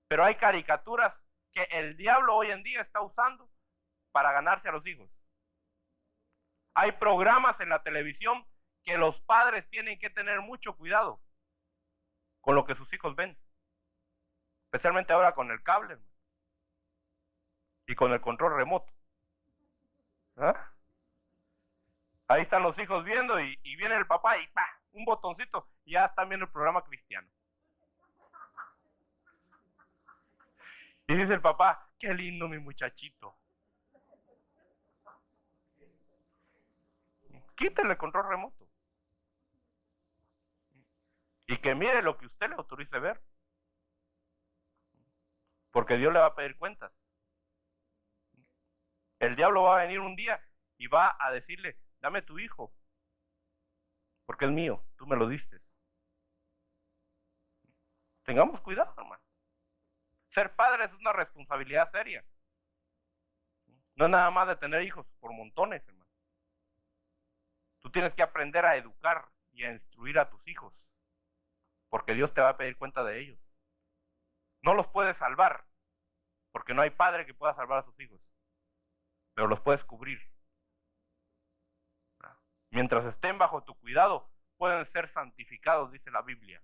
pero hay caricaturas que el diablo hoy en día está usando para ganarse a los hijos. Hay programas en la televisión que los padres tienen que tener mucho cuidado con lo que sus hijos ven, especialmente ahora con el cable y con el control remoto. ¿Ah? Ahí están los hijos viendo y viene el papá y ¡pah! Un botoncito y ya están viendo el programa cristiano. Y dice el papá, qué lindo mi muchachito. Quítele el control remoto. Y que mire lo que usted le autorice ver. Porque Dios le va a pedir cuentas. El diablo va a venir un día y va a decirle, dame tu hijo. Porque es mío, tú me lo diste. Tengamos cuidado, hermano. Ser padre es una responsabilidad seria. No es nada más de tener hijos por montones, hermano. Tú tienes que aprender a educar y a instruir a tus hijos. Porque Dios te va a pedir cuenta de ellos. No los puedes salvar, porque no hay padre que pueda salvar a sus hijos. Pero los puedes cubrir. Mientras estén bajo tu cuidado, pueden ser santificados, dice la Biblia.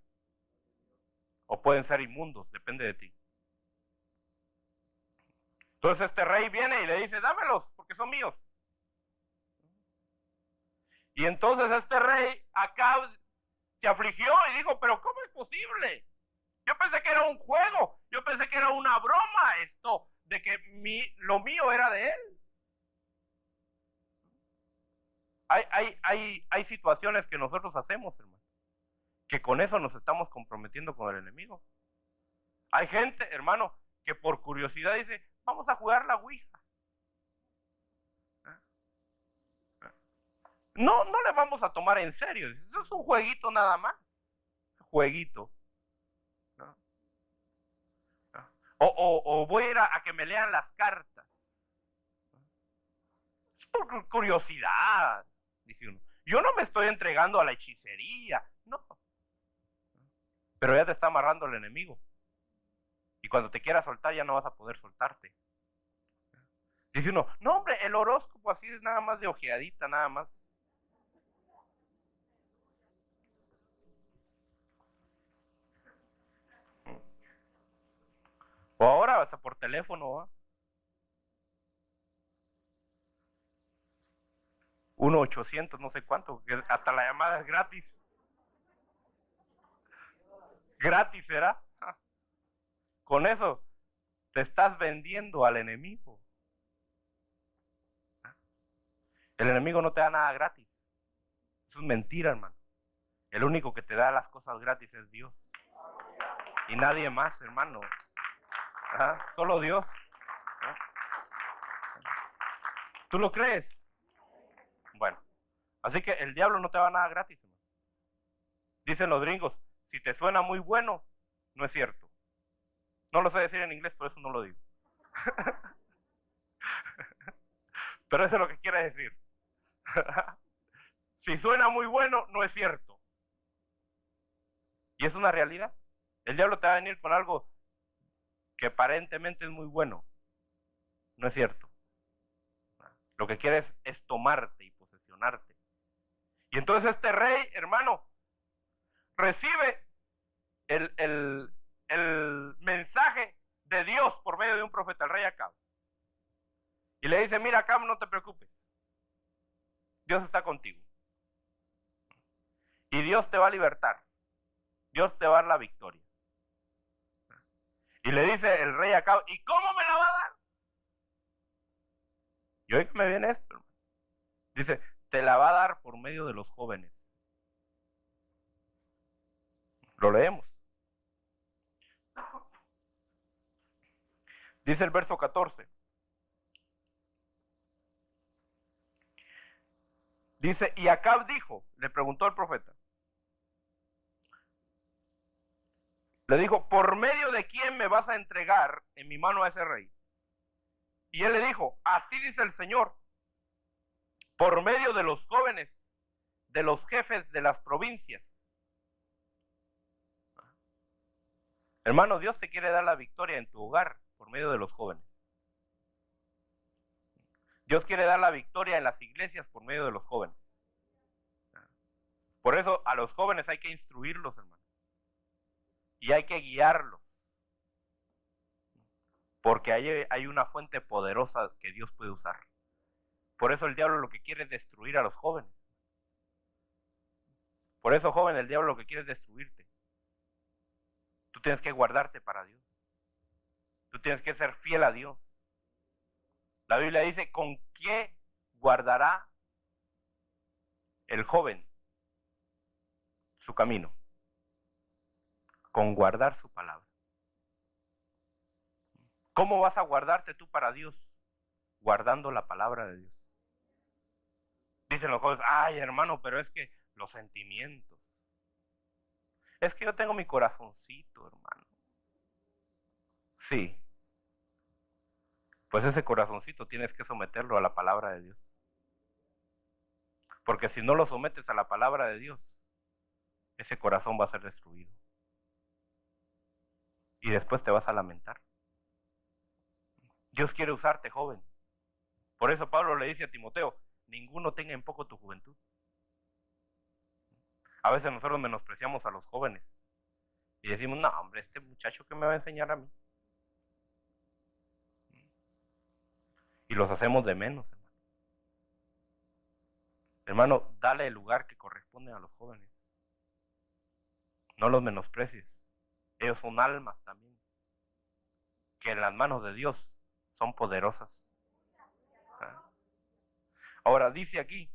O pueden ser inmundos, depende de ti. Entonces este rey viene y le dice, dámelos, porque son míos. Y entonces este rey acá se afligió y dijo, pero ¿cómo es posible? Yo pensé que era un juego, yo pensé que era una broma esto, de que lo mío era de él. Hay situaciones que nosotros hacemos, hermano, que con eso nos estamos comprometiendo con el enemigo. Hay gente, hermano, que por curiosidad dice, vamos a jugar la Ouija. No le vamos a tomar en serio, eso es un jueguito nada más, jueguito. O voy a ir a que me lean las cartas. Es por curiosidad, dice uno. Yo no me estoy entregando a la hechicería, no. Pero ya te está amarrando el enemigo. Y cuando te quiera soltar ya no vas a poder soltarte. Dice uno, no hombre, el horóscopo así es nada más de ojeadita, nada más. O ahora hasta por teléfono, ¿eh? 1-800, no sé cuánto, que hasta la llamada es gratis. Gratis será. Con eso te estás vendiendo al enemigo. El enemigo no te da nada gratis. Eso es mentira, hermano. El único que te da las cosas gratis es Dios. Y nadie más, hermano. Solo Dios. ¿Tú lo crees? Bueno, así que el diablo no te da nada gratis, hermano. Dicen los gringos, si te suena muy bueno, no es cierto. No lo sé decir en inglés, por eso no lo digo. Pero eso es lo que quiere decir. Si suena muy bueno, no es cierto. Y es una realidad. El diablo te va a venir con algo que aparentemente es muy bueno. No es cierto. Lo que quiere es tomarte y posesionarte. Y entonces este rey, hermano, recibe el mensaje de Dios por medio de un profeta, el rey Acab. Y le dice, mira Acab, no te preocupes. Dios está contigo. Y Dios te va a libertar. Dios te va a dar la victoria. Y le dice el rey Acab, ¿y cómo me la va a dar? Y hoy me viene esto, hermano. Dice, te la va a dar por medio de los jóvenes. Lo leemos. Dice el verso 14. Dice, y Acab dijo, le preguntó al profeta. Le dijo, ¿por medio de quién me vas a entregar en mi mano a ese rey? Y él le dijo, así dice el Señor, por medio de los jóvenes, de los jefes de las provincias, Hermano, Dios te quiere dar la victoria en tu hogar por medio de los jóvenes. Dios quiere dar la victoria en las iglesias por medio de los jóvenes. Por eso a los jóvenes hay que instruirlos, hermano. Y hay que guiarlos. Porque hay una fuente poderosa que Dios puede usar. Por eso el diablo lo que quiere es destruir a los jóvenes. Por eso, joven, el diablo lo que quiere es destruirte. Tú tienes que guardarte para Dios. Tú tienes que ser fiel a Dios. La Biblia dice, ¿con qué guardará el joven su camino? Con guardar su palabra. ¿Cómo vas a guardarte tú para Dios? Guardando la palabra de Dios. Dicen los jóvenes, ay hermano, pero es que los sentimientos. Es que yo tengo mi corazoncito, hermano. Sí. Pues ese corazoncito tienes que someterlo a la palabra de Dios. Porque si no lo sometes a la palabra de Dios, ese corazón va a ser destruido. Y después te vas a lamentar. Dios quiere usarte, joven. Por eso Pablo le dice a Timoteo, ninguno tenga en poco tu juventud. A veces nosotros menospreciamos a los jóvenes. Y decimos, no, hombre, este muchacho que me va a enseñar a mí. Y los hacemos de menos, hermano. Hermano, dale el lugar que corresponde a los jóvenes. No los menosprecies. Ellos son almas también, que en las manos de Dios son poderosas. Ahora dice aquí,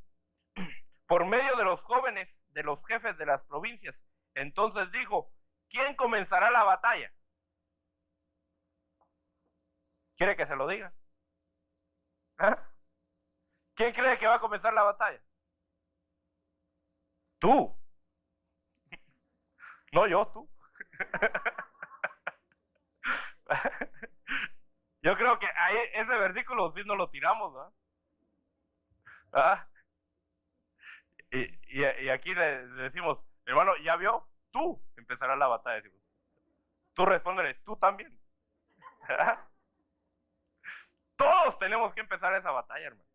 por medio de los jóvenes, de los jefes de las provincias, entonces dijo, ¿quién comenzará la batalla? ¿Quiere que se lo diga? ¿Ah? ¿Quién cree que va a comenzar la batalla? Tú. No yo, tú. Yo creo que ahí ese versículo sí no lo tiramos, ¿verdad? ¿Ah? Y aquí le decimos, hermano, ¿ya vio? Tú empezarás la batalla. Decimos. Tú respóndele, tú también. ¿Ah? Todos tenemos que empezar esa batalla, hermano.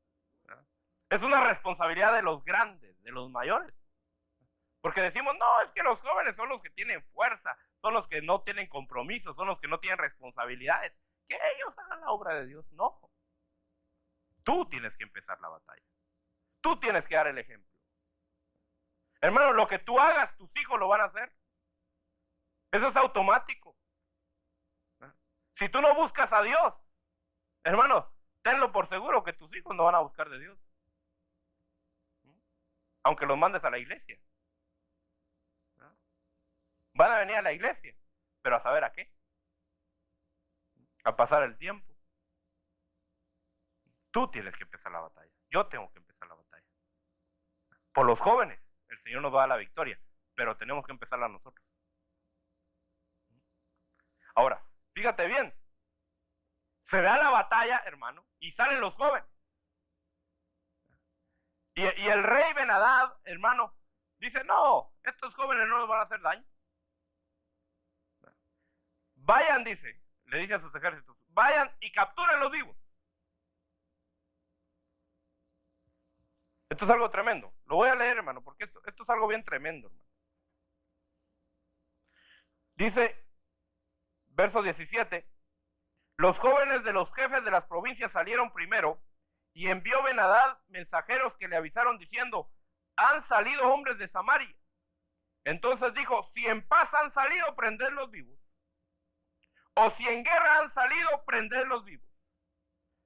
¿Ah? Es una responsabilidad de los grandes, de los mayores. Porque decimos, no, es que los jóvenes son los que tienen fuerza, son los que no tienen compromisos, son los que no tienen responsabilidades. Que ellos hagan la obra de Dios. No. Tú tienes que empezar la batalla. Tú tienes que dar el ejemplo. Hermano, lo que tú hagas, tus hijos lo van a hacer. Eso es automático. Si tú no buscas a Dios, hermano, tenlo por seguro que tus hijos no van a buscar de Dios. Aunque los mandes a la iglesia. Van a venir a la iglesia, pero a saber a qué. A pasar el tiempo. Tú tienes que empezar la batalla. Yo tengo que empezar la batalla. Por los jóvenes, el Señor nos va a dar la victoria, pero tenemos que empezarla nosotros. Ahora, fíjate bien. Se da la batalla, hermano, y salen los jóvenes. Y el rey Ben-Hadad, hermano, dice, no, estos jóvenes no nos van a hacer daño. Vayan, dice, le dice a sus ejércitos, vayan y capturen los vivos. Esto es algo tremendo. Lo voy a leer, hermano, porque esto es algo bien tremendo, hermano. Dice, verso 17, los jóvenes de los jefes de las provincias salieron primero y envió Ben-Hadad mensajeros que le avisaron diciendo, han salido hombres de Samaria. Entonces dijo, si en paz han salido, prendedlos vivos. O si en guerra han salido, prendedlos vivos.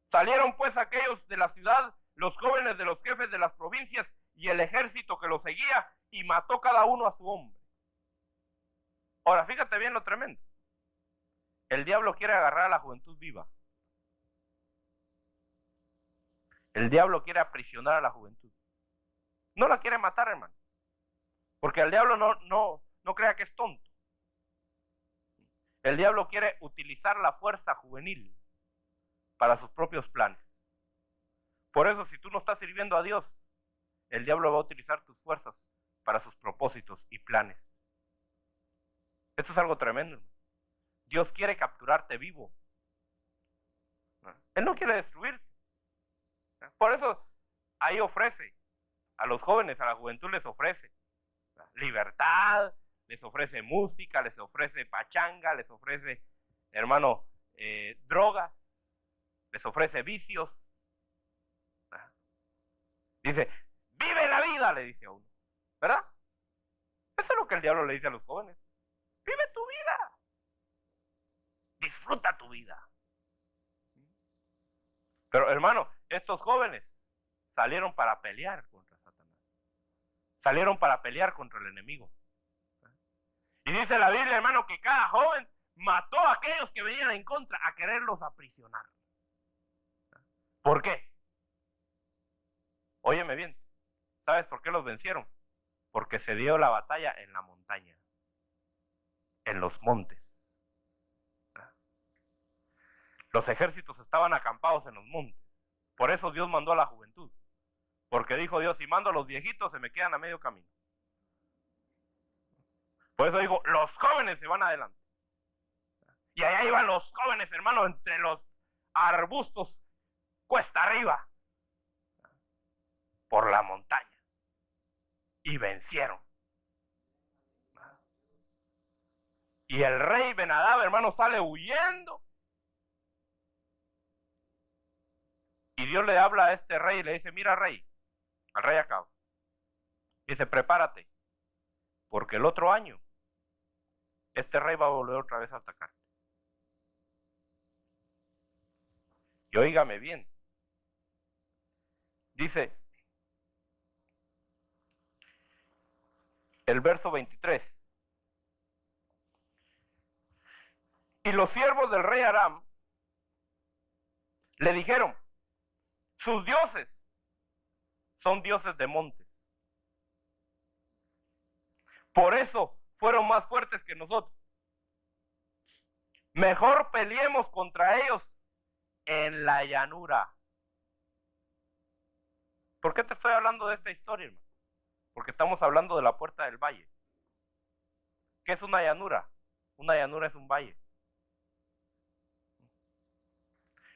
Salieron pues aquellos de la ciudad, los jóvenes de los jefes de las provincias y el ejército que los seguía, y mató cada uno a su hombre. Ahora, fíjate bien lo tremendo. El diablo quiere agarrar a la juventud viva. El diablo quiere aprisionar a la juventud. No la quiere matar, hermano. Porque el diablo no crea que es tonto. El diablo quiere utilizar la fuerza juvenil para sus propios planes. Por eso, si tú no estás sirviendo a Dios, el diablo va a utilizar tus fuerzas para sus propósitos y planes. Esto es algo tremendo. Dios quiere capturarte vivo. Él no quiere destruirte. Por eso ahí ofrece a los jóvenes, a la juventud les ofrece libertad, les ofrece música, les ofrece pachanga, les ofrece, hermano, drogas, les ofrece vicios. Dice, vive la vida, le dice a uno, ¿verdad? Eso es lo que el diablo le dice a los jóvenes. Vive tu vida. Disfruta tu vida. Pero hermano, estos jóvenes salieron para pelear contra Satanás. Salieron para pelear contra el enemigo. Y dice la Biblia, hermano, que cada joven mató a aquellos que venían en contra a quererlos aprisionar. ¿Por qué? Óyeme bien. ¿Sabes por qué los vencieron? Porque se dio la batalla en la montaña, en los montes. Los ejércitos estaban acampados en los montes. Por eso Dios mandó a la juventud. Porque dijo Dios, si mando a los viejitos se me quedan a medio camino. Por eso digo, los jóvenes se van adelante. Y allá iban los jóvenes, hermano, entre los arbustos, cuesta arriba, por la montaña. Y vencieron. Y el rey Ben-Hadad, hermano, sale huyendo. Y Dios le habla a este rey y le dice, mira rey, al rey Acab. Dice, prepárate, porque el otro año este rey va a volver otra vez a atacarte. Y óigame bien. Dice el verso 23. Y los siervos del rey Aram le dijeron, sus dioses son dioses de montes. Por eso fueron más fuertes que nosotros. Mejor peleemos contra ellos en la llanura. ¿Por qué te estoy hablando de esta historia, hermano? Porque estamos hablando de la puerta del valle. ¿Qué es una llanura? Una llanura es un valle.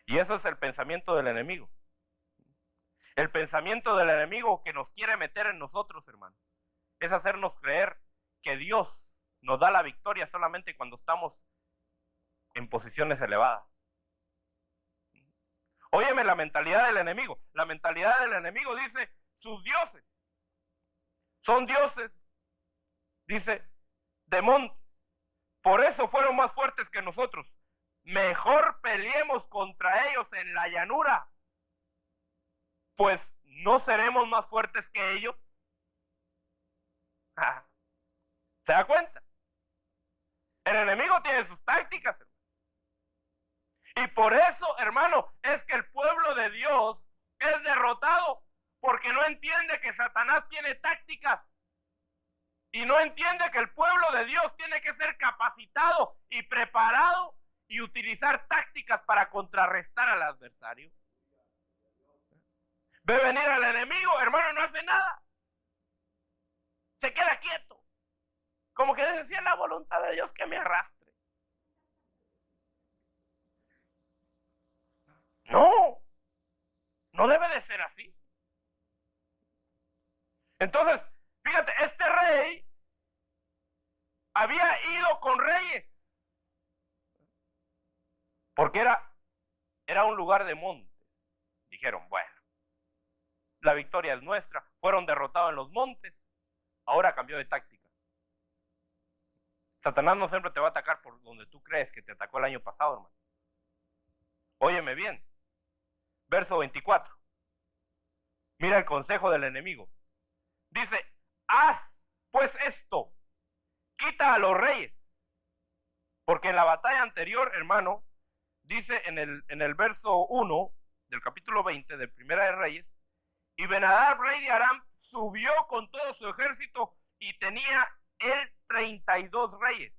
Y eso es el pensamiento del enemigo. El pensamiento del enemigo que nos quiere meter en nosotros, hermano, es hacernos creer que Dios nos da la victoria solamente cuando estamos en posiciones elevadas. Óyeme la mentalidad del enemigo. La mentalidad del enemigo dice, sus dioses son dioses, dice, de montes. Por eso fueron más fuertes que nosotros. Mejor peleemos contra ellos en la llanura, pues no seremos más fuertes que ellos. ¿Se da cuenta? El enemigo tiene sus tácticas. Y por eso, hermano, es que el pueblo de Dios es derrotado, porque no entiende que Satanás tiene tácticas. Y no entiende que el pueblo de Dios tiene que ser capacitado y preparado y utilizar tácticas para contrarrestar al adversario. Ve venir al enemigo, hermano, no hace nada. Se queda quieto. Como que decía la voluntad de Dios que me arrastre. No, no debe de ser así. Entonces, fíjate, este rey había ido con reyes. Porque era un lugar de montes. Dijeron, bueno, la victoria es nuestra. Fueron derrotados en los montes. Ahora cambió de táctica. Satanás no siempre te va a atacar por donde tú crees que te atacó el año pasado, hermano. Óyeme bien. Verso 24. Mira el consejo del enemigo. Dice, haz pues esto. Quita a los reyes. Porque en la batalla anterior, hermano, dice en el verso 1 del capítulo 20 de Primera de Reyes, y Ben-Hadad, rey de Aram, subió con todo su ejército y tenía él 32 reyes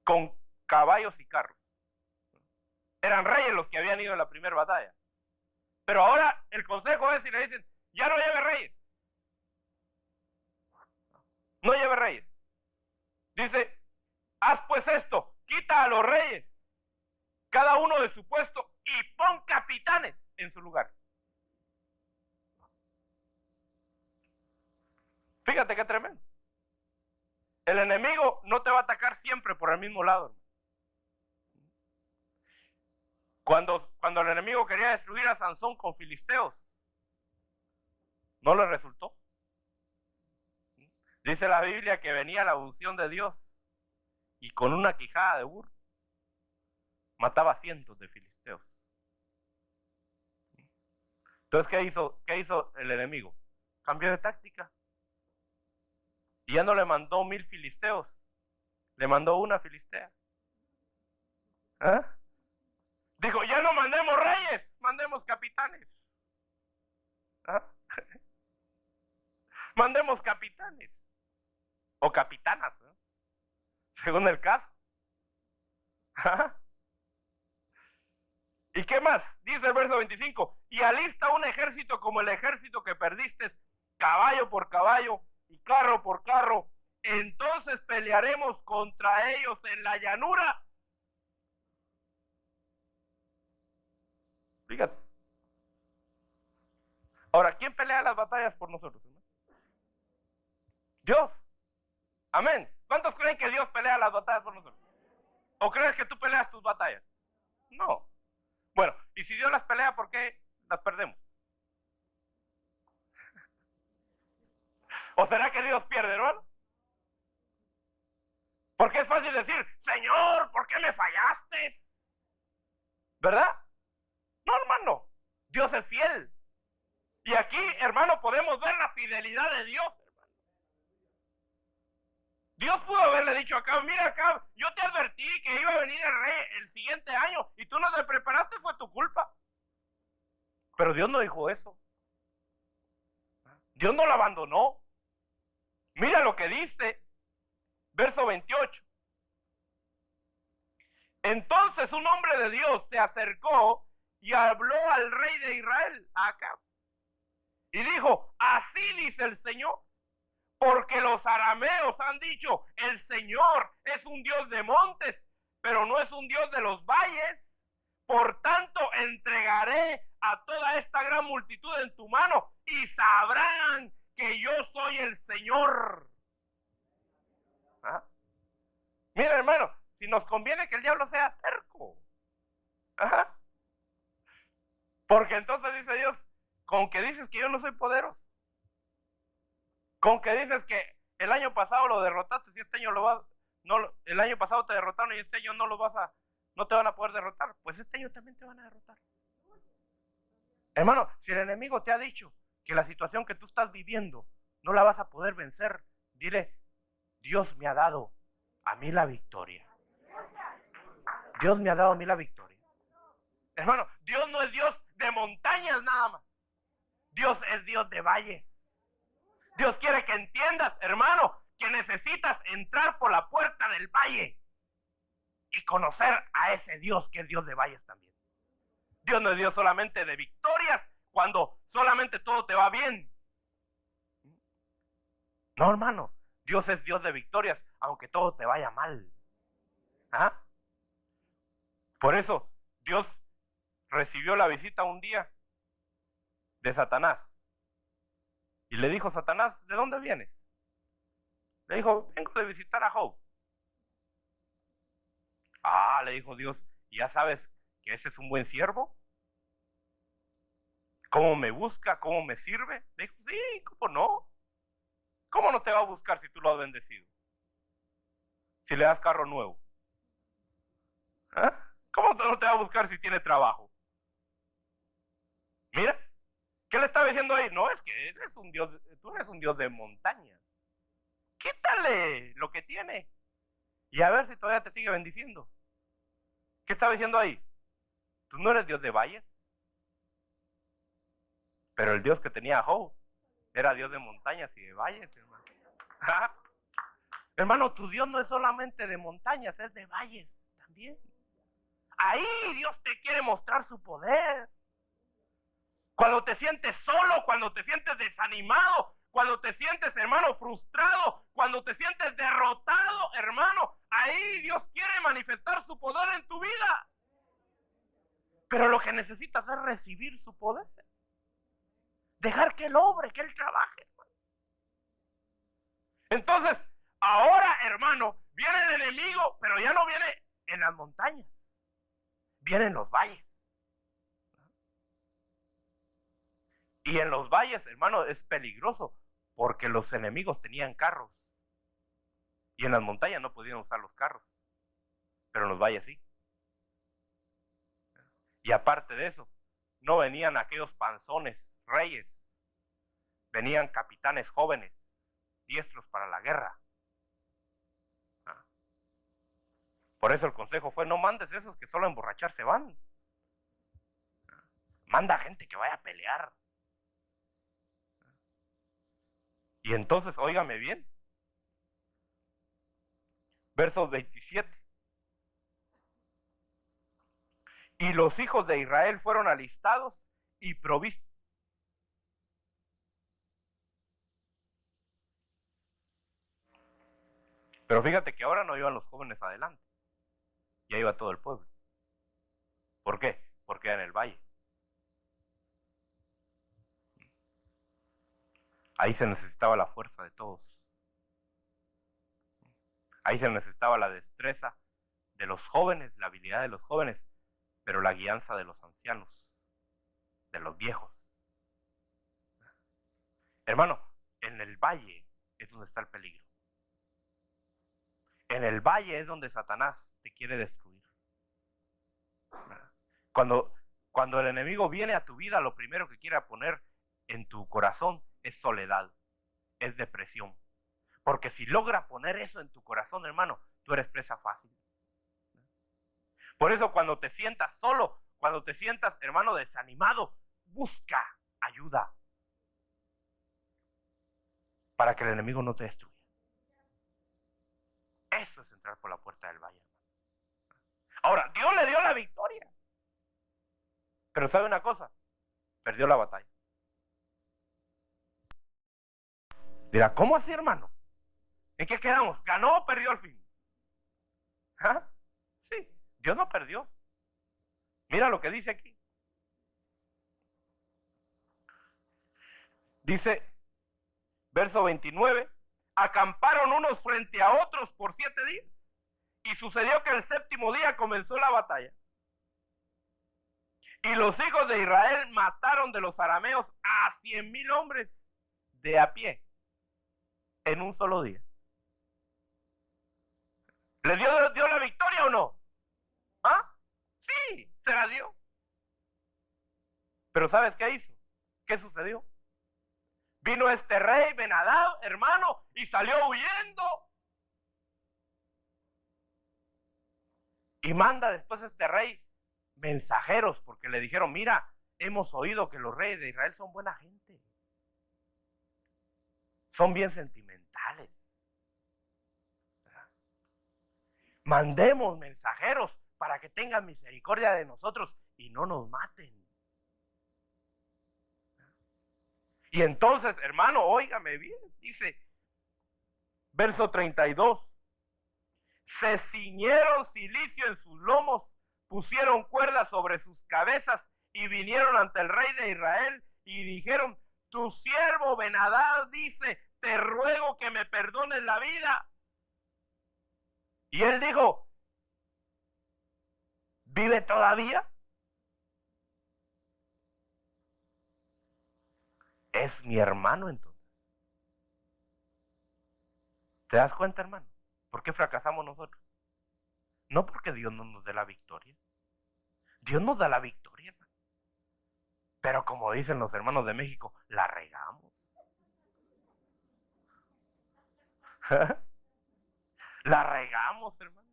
con caballos y carros. Eran reyes los que habían ido en la primera batalla. Pero ahora el consejo es, y le dicen, ya no lleve reyes. No lleve reyes. Dice, haz pues esto, quita a los reyes, cada uno de su puesto, y pon capitanes en su lugar. Fíjate qué tremendo. El enemigo no te va a atacar siempre por el mismo lado. Cuando el enemigo quería destruir a Sansón con filisteos, no le resultó. Dice la Biblia que venía la unción de Dios y con una quijada de burro mataba cientos de filisteos. Entonces, ¿qué hizo el enemigo? Cambió de táctica. Y ya no le mandó 1000 filisteos, le mandó una filistea. ¿Eh? Dijo, ya no mandemos reyes, mandemos capitanes. ¿Eh? Mandemos capitanes. O capitanas, ¿eh? Según el caso. ¿Eh? ¿Y qué más? Dice el verso 25, y alista un ejército como el ejército que perdiste, caballo por caballo y carro por carro. Entonces pelearemos contra ellos en la llanura. Fíjate. Ahora, ¿quién pelea las batallas por nosotros? Dios. Amén. ¿Cuántos creen que Dios pelea las batallas por nosotros? ¿O crees que tú peleas tus batallas? No. Bueno, y si Dios las pelea, ¿por qué las perdemos? ¿O será que Dios pierde, hermano? Porque es fácil decir, Señor, ¿por qué me fallaste? ¿Verdad? No, hermano, Dios es fiel. Y aquí, hermano, podemos ver la fidelidad de Dios, hermano. Dios pudo haberle dicho acá, mira acá, yo te advertí que iba a venir el rey el siguiente año y tú no te preparaste, fue tu culpa. Pero Dios no dijo eso. Dios no lo abandonó. Mira lo que dice, verso 28. Entonces un hombre de Dios se acercó y habló al rey de Israel, Acab, y dijo, así dice el Señor, porque los arameos han dicho, el Señor es un Dios de montes, pero no es un Dios de los valles. Por tanto, entregaré a toda esta gran multitud en tu mano y sabrán que yo soy el Señor. ¿Ah? Mira, hermano, si nos conviene que el diablo sea terco. ¿Ah? Porque entonces dice Dios, con que dices que yo no soy poderoso, con que dices que el año pasado lo derrotaste, si este año lo vas, no, el año pasado te derrotaron y este año no te van a poder derrotar, pues este año también te van a derrotar. Hermano, si el enemigo te ha dicho que la situación que tú estás viviendo no la vas a poder vencer, dile, Dios me ha dado a mí la victoria. Dios me ha dado a mí la victoria. Hermano, Dios no es Dios de montañas nada más. Dios es Dios de valles. Dios quiere que entiendas, hermano, que necesitas entrar por la puerta del valle y conocer a ese Dios que es Dios de valles también. Dios no es Dios solamente de victorias cuando solamente todo te va bien. No, hermano, Dios es Dios de victorias aunque todo te vaya mal. ¿Ah? Por eso Dios recibió la visita un día de Satanás. Y le dijo Satanás, ¿de dónde vienes? Le dijo, vengo de visitar a Job. Ah, le dijo Dios, ¿ya sabes que ese es un buen siervo? ¿Cómo me busca? ¿Cómo me sirve? Le dijo, sí, ¿cómo no? ¿Cómo no te va a buscar si tú lo has bendecido? Si le das carro nuevo. ¿Ah? ¿Cómo no te va a buscar si tiene trabajo? Mira, ¿qué le estaba diciendo ahí? No, es que eres un Dios, tú eres un Dios de montañas. Quítale lo que tiene y a ver si todavía te sigue bendiciendo. ¿Qué estaba diciendo ahí? Tú no eres Dios de valles. Pero el Dios que tenía a Job era Dios de montañas y de valles, hermano. ¿Ah? Hermano, tu Dios no es solamente de montañas, es de valles también. Ahí Dios te quiere mostrar su poder. Cuando te sientes solo, cuando te sientes desanimado, cuando te sientes, hermano, frustrado, cuando te sientes derrotado, hermano, ahí Dios quiere manifestar su poder en tu vida. Pero lo que necesitas es recibir su poder. Dejar que Él obre, que Él trabaje. Entonces, ahora, hermano, viene el enemigo, pero ya no viene en las montañas. Viene en los valles. Y en los valles, hermano, es peligroso porque los enemigos tenían carros. Y en las montañas no podían usar los carros. Pero en los valles sí. Y aparte de eso, no venían aquellos panzones, reyes. Venían capitanes jóvenes, diestros para la guerra. Por eso el consejo fue, no mandes esos que solo a emborracharse van. Manda gente que vaya a pelear. Y entonces, óigame bien, verso 27. Y los hijos de Israel fueron alistados y provistos. Pero fíjate que ahora no iban los jóvenes adelante, ya iba todo el pueblo. ¿Por qué? Porque era en el valle. Ahí se necesitaba la fuerza de todos. Ahí se necesitaba la destreza de los jóvenes, la habilidad de los jóvenes, pero la guianza de los ancianos, de los viejos. Hermano, en el valle es donde está el peligro. En el valle es donde Satanás te quiere destruir. Cuando el enemigo viene a tu vida, lo primero que quiere poner en tu corazón es soledad, es depresión. Porque si logra poner eso en tu corazón, hermano, tú eres presa fácil. Por eso cuando te sientas solo, cuando te sientas, hermano, desanimado, busca ayuda para que el enemigo no te destruya. Eso es entrar por la puerta del valle, hermano. Ahora, Dios le dio la victoria. Pero ¿sabe una cosa? Perdió la batalla. Dirá, ¿cómo así, hermano? ¿En qué quedamos? ¿Ganó o perdió al fin? ¿Ah? Sí, Dios no perdió. Mira lo que dice aquí. Dice, verso 29, acamparon unos frente a otros por 7 días. Y sucedió que el séptimo día comenzó la batalla. Y los hijos de Israel mataron de los arameos a 100,000 hombres de a pie en un solo día. ¿Le dio la victoria o no? ¿Ah? Sí, se la dio. Pero ¿sabes qué hizo? ¿Qué sucedió? Vino este rey Ben-Hadad, hermano, y salió huyendo. Y manda después este rey mensajeros, porque le dijeron, mira, hemos oído que los reyes de Israel son buena gente. Son bien sentimentales. Mandemos mensajeros para que tengan misericordia de nosotros y no nos maten. Y entonces, hermano, óigame bien, dice, verso 32, se ciñeron cilicio en sus lomos, pusieron cuerdas sobre sus cabezas y vinieron ante el rey de Israel y dijeron, tu siervo Ben-Hadad dice, te ruego que me perdones la vida. Y él dijo, ¿vive todavía? Es mi hermano entonces. ¿Te das cuenta, hermano? ¿Por qué fracasamos nosotros? No porque Dios no nos dé la victoria. Dios nos da la victoria, hermano. Pero como dicen los hermanos de México, la regamos. La regamos, hermano.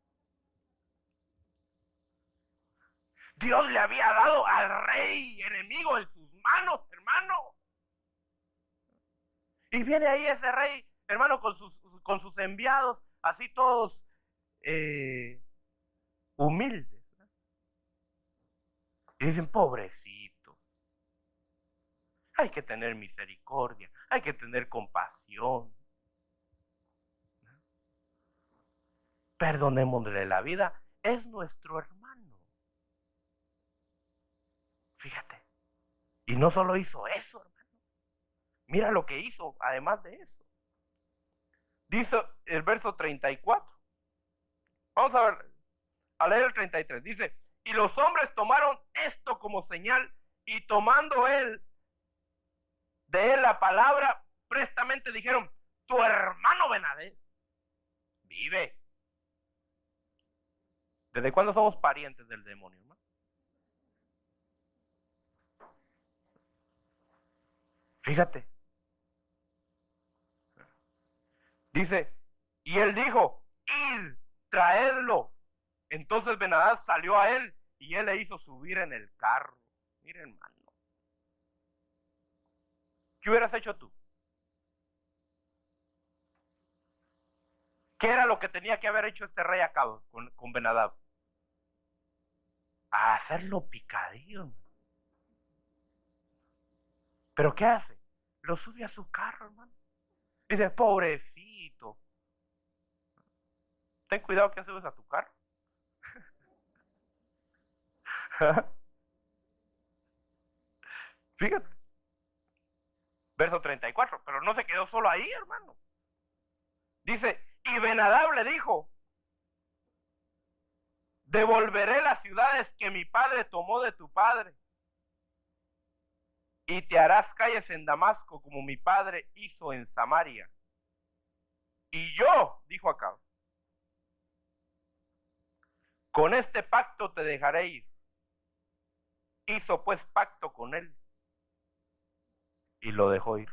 Dios le había dado al rey enemigo en sus manos, hermano. Y viene ahí ese rey, hermano, con sus enviados, así todos humildes. ¿No? Y dicen, pobrecito, hay que tener misericordia, hay que tener compasión. perdonémosle la vida, es nuestro hermano. Fíjate. Y no solo hizo eso, hermano. Mira lo que hizo, además de eso. Dice el verso 34. Vamos a ver, a leer el 33. Dice, y los hombres tomaron esto como señal, y tomando de él la palabra, prestamente dijeron, tu hermano Benadé vive. ¿Desde cuándo somos parientes del demonio, hermano? Fíjate. Dice, y él dijo, id, traedlo. Entonces Benadad salió a él y él le hizo subir en el carro. Mira, hermano. ¿Qué hubieras hecho tú? ¿Qué era lo que tenía que haber hecho este rey Acab con Benadad? A hacerlo picadillo. ¿Pero qué hace? Lo sube a su carro, hermano. Dice, pobrecito. Ten cuidado que subes a tu carro. Fíjate. Verso 34. Pero no se quedó solo ahí, hermano. Dice, y Benadab le dijo, devolveré las ciudades que mi padre tomó de tu padre, y te harás calles en Damasco como mi padre hizo en Samaria. Y yo, dijo Acab, con este pacto te dejaré ir. Hizo pues pacto con él y lo dejó ir.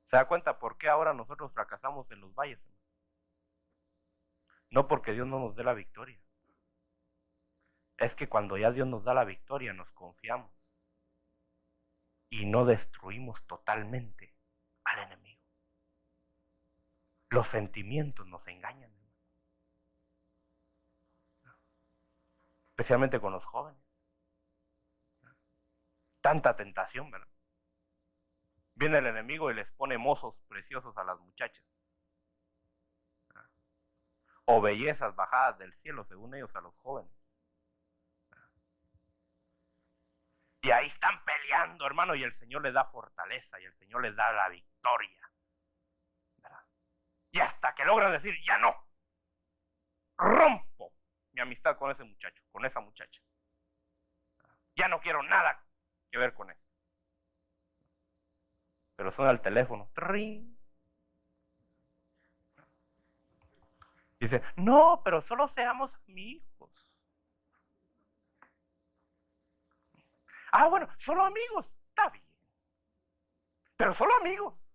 ¿Se da cuenta por qué ahora nosotros fracasamos en los valles? No porque Dios no nos dé la victoria. Es que cuando ya Dios nos da la victoria nos confiamos y no destruimos totalmente al enemigo. Los sentimientos nos engañan, especialmente con los jóvenes. Tanta tentación, ¿verdad? Viene el enemigo y les pone mozos preciosos a las muchachas. O bellezas bajadas del cielo, según ellos, a los jóvenes. Y ahí están peleando, hermano, y el Señor les da fortaleza, y el Señor les da la victoria. ¿Verdad? Y hasta que logran decir, ya no, rompo mi amistad con ese muchacho, con esa muchacha. Ya no quiero nada que ver con eso. Pero suena el teléfono. ¡Tring! Dice, no, pero solo seamos amigos. Ah, bueno, solo amigos. Está bien. Pero solo amigos.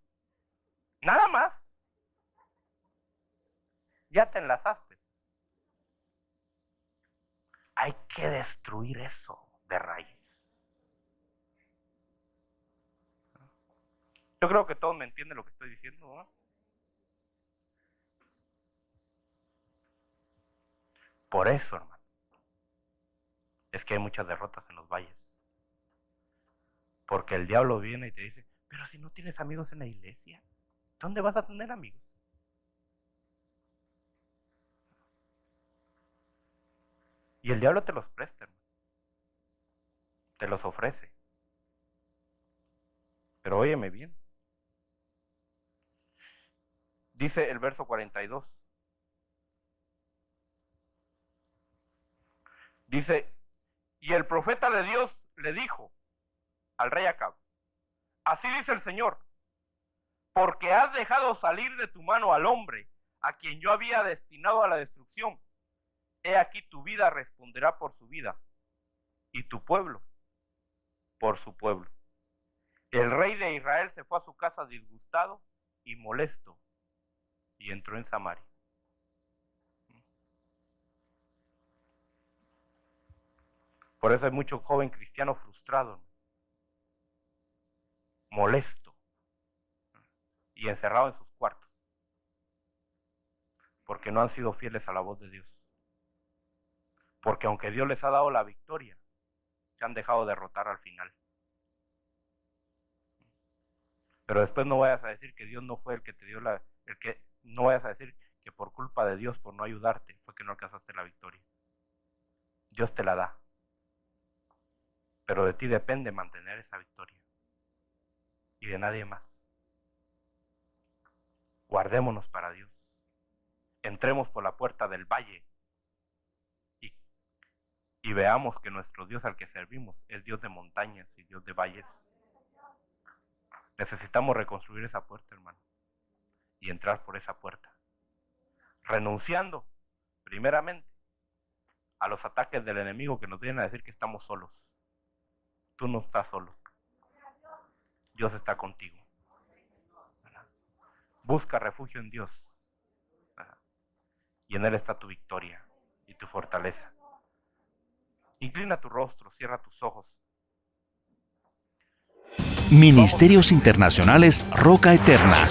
Nada más. Ya te enlazaste. Hay que destruir eso de raíz. Yo creo que todos me entienden lo que estoy diciendo, ¿no? Por eso, hermano, es que hay muchas derrotas en los valles. Porque el diablo viene y te dice, pero si no tienes amigos en la iglesia, ¿dónde vas a tener amigos? Y el diablo te los presta, hermano. Te los ofrece. Pero óyeme bien. Dice el verso 42. Dice, y el profeta de Dios le dijo al rey Acab, así dice el Señor, porque has dejado salir de tu mano al hombre a quien yo había destinado a la destrucción. He aquí tu vida responderá por su vida, y tu pueblo por su pueblo. El rey de Israel se fue a su casa disgustado y molesto, y entró en Samaria. Por eso hay mucho joven cristiano frustrado, molesto y encerrado en sus cuartos, porque no han sido fieles a la voz de Dios. Porque aunque Dios les ha dado la victoria, se han dejado derrotar al final. Pero después no vayas a decir que Dios no fue el que te dio no vayas a decir que por culpa de Dios, por no ayudarte, fue que no alcanzaste la victoria. Dios te la da. Pero de ti depende mantener esa victoria. Y de nadie más. Guardémonos para Dios. Entremos por la puerta del valle y veamos que nuestro Dios al que servimos es Dios de montañas y Dios de valles. Necesitamos reconstruir esa puerta, hermano, y entrar por esa puerta, renunciando primeramente a los ataques del enemigo que nos vienen a decir que estamos solos. Tú no estás solo. Dios está contigo. Busca refugio en Dios. Y en Él está tu victoria y tu fortaleza. Inclina tu rostro, cierra tus ojos. Ministerios Internacionales Roca Eterna,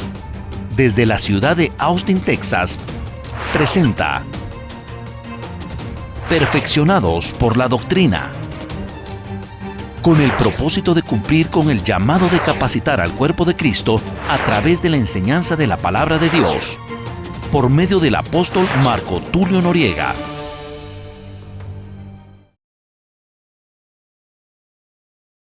desde la ciudad de Austin, Texas, presenta Perfeccionados por la Doctrina, con el propósito de cumplir con el llamado de capacitar al cuerpo de Cristo a través de la enseñanza de la palabra de Dios, por medio del apóstol Marco Tulio Noriega.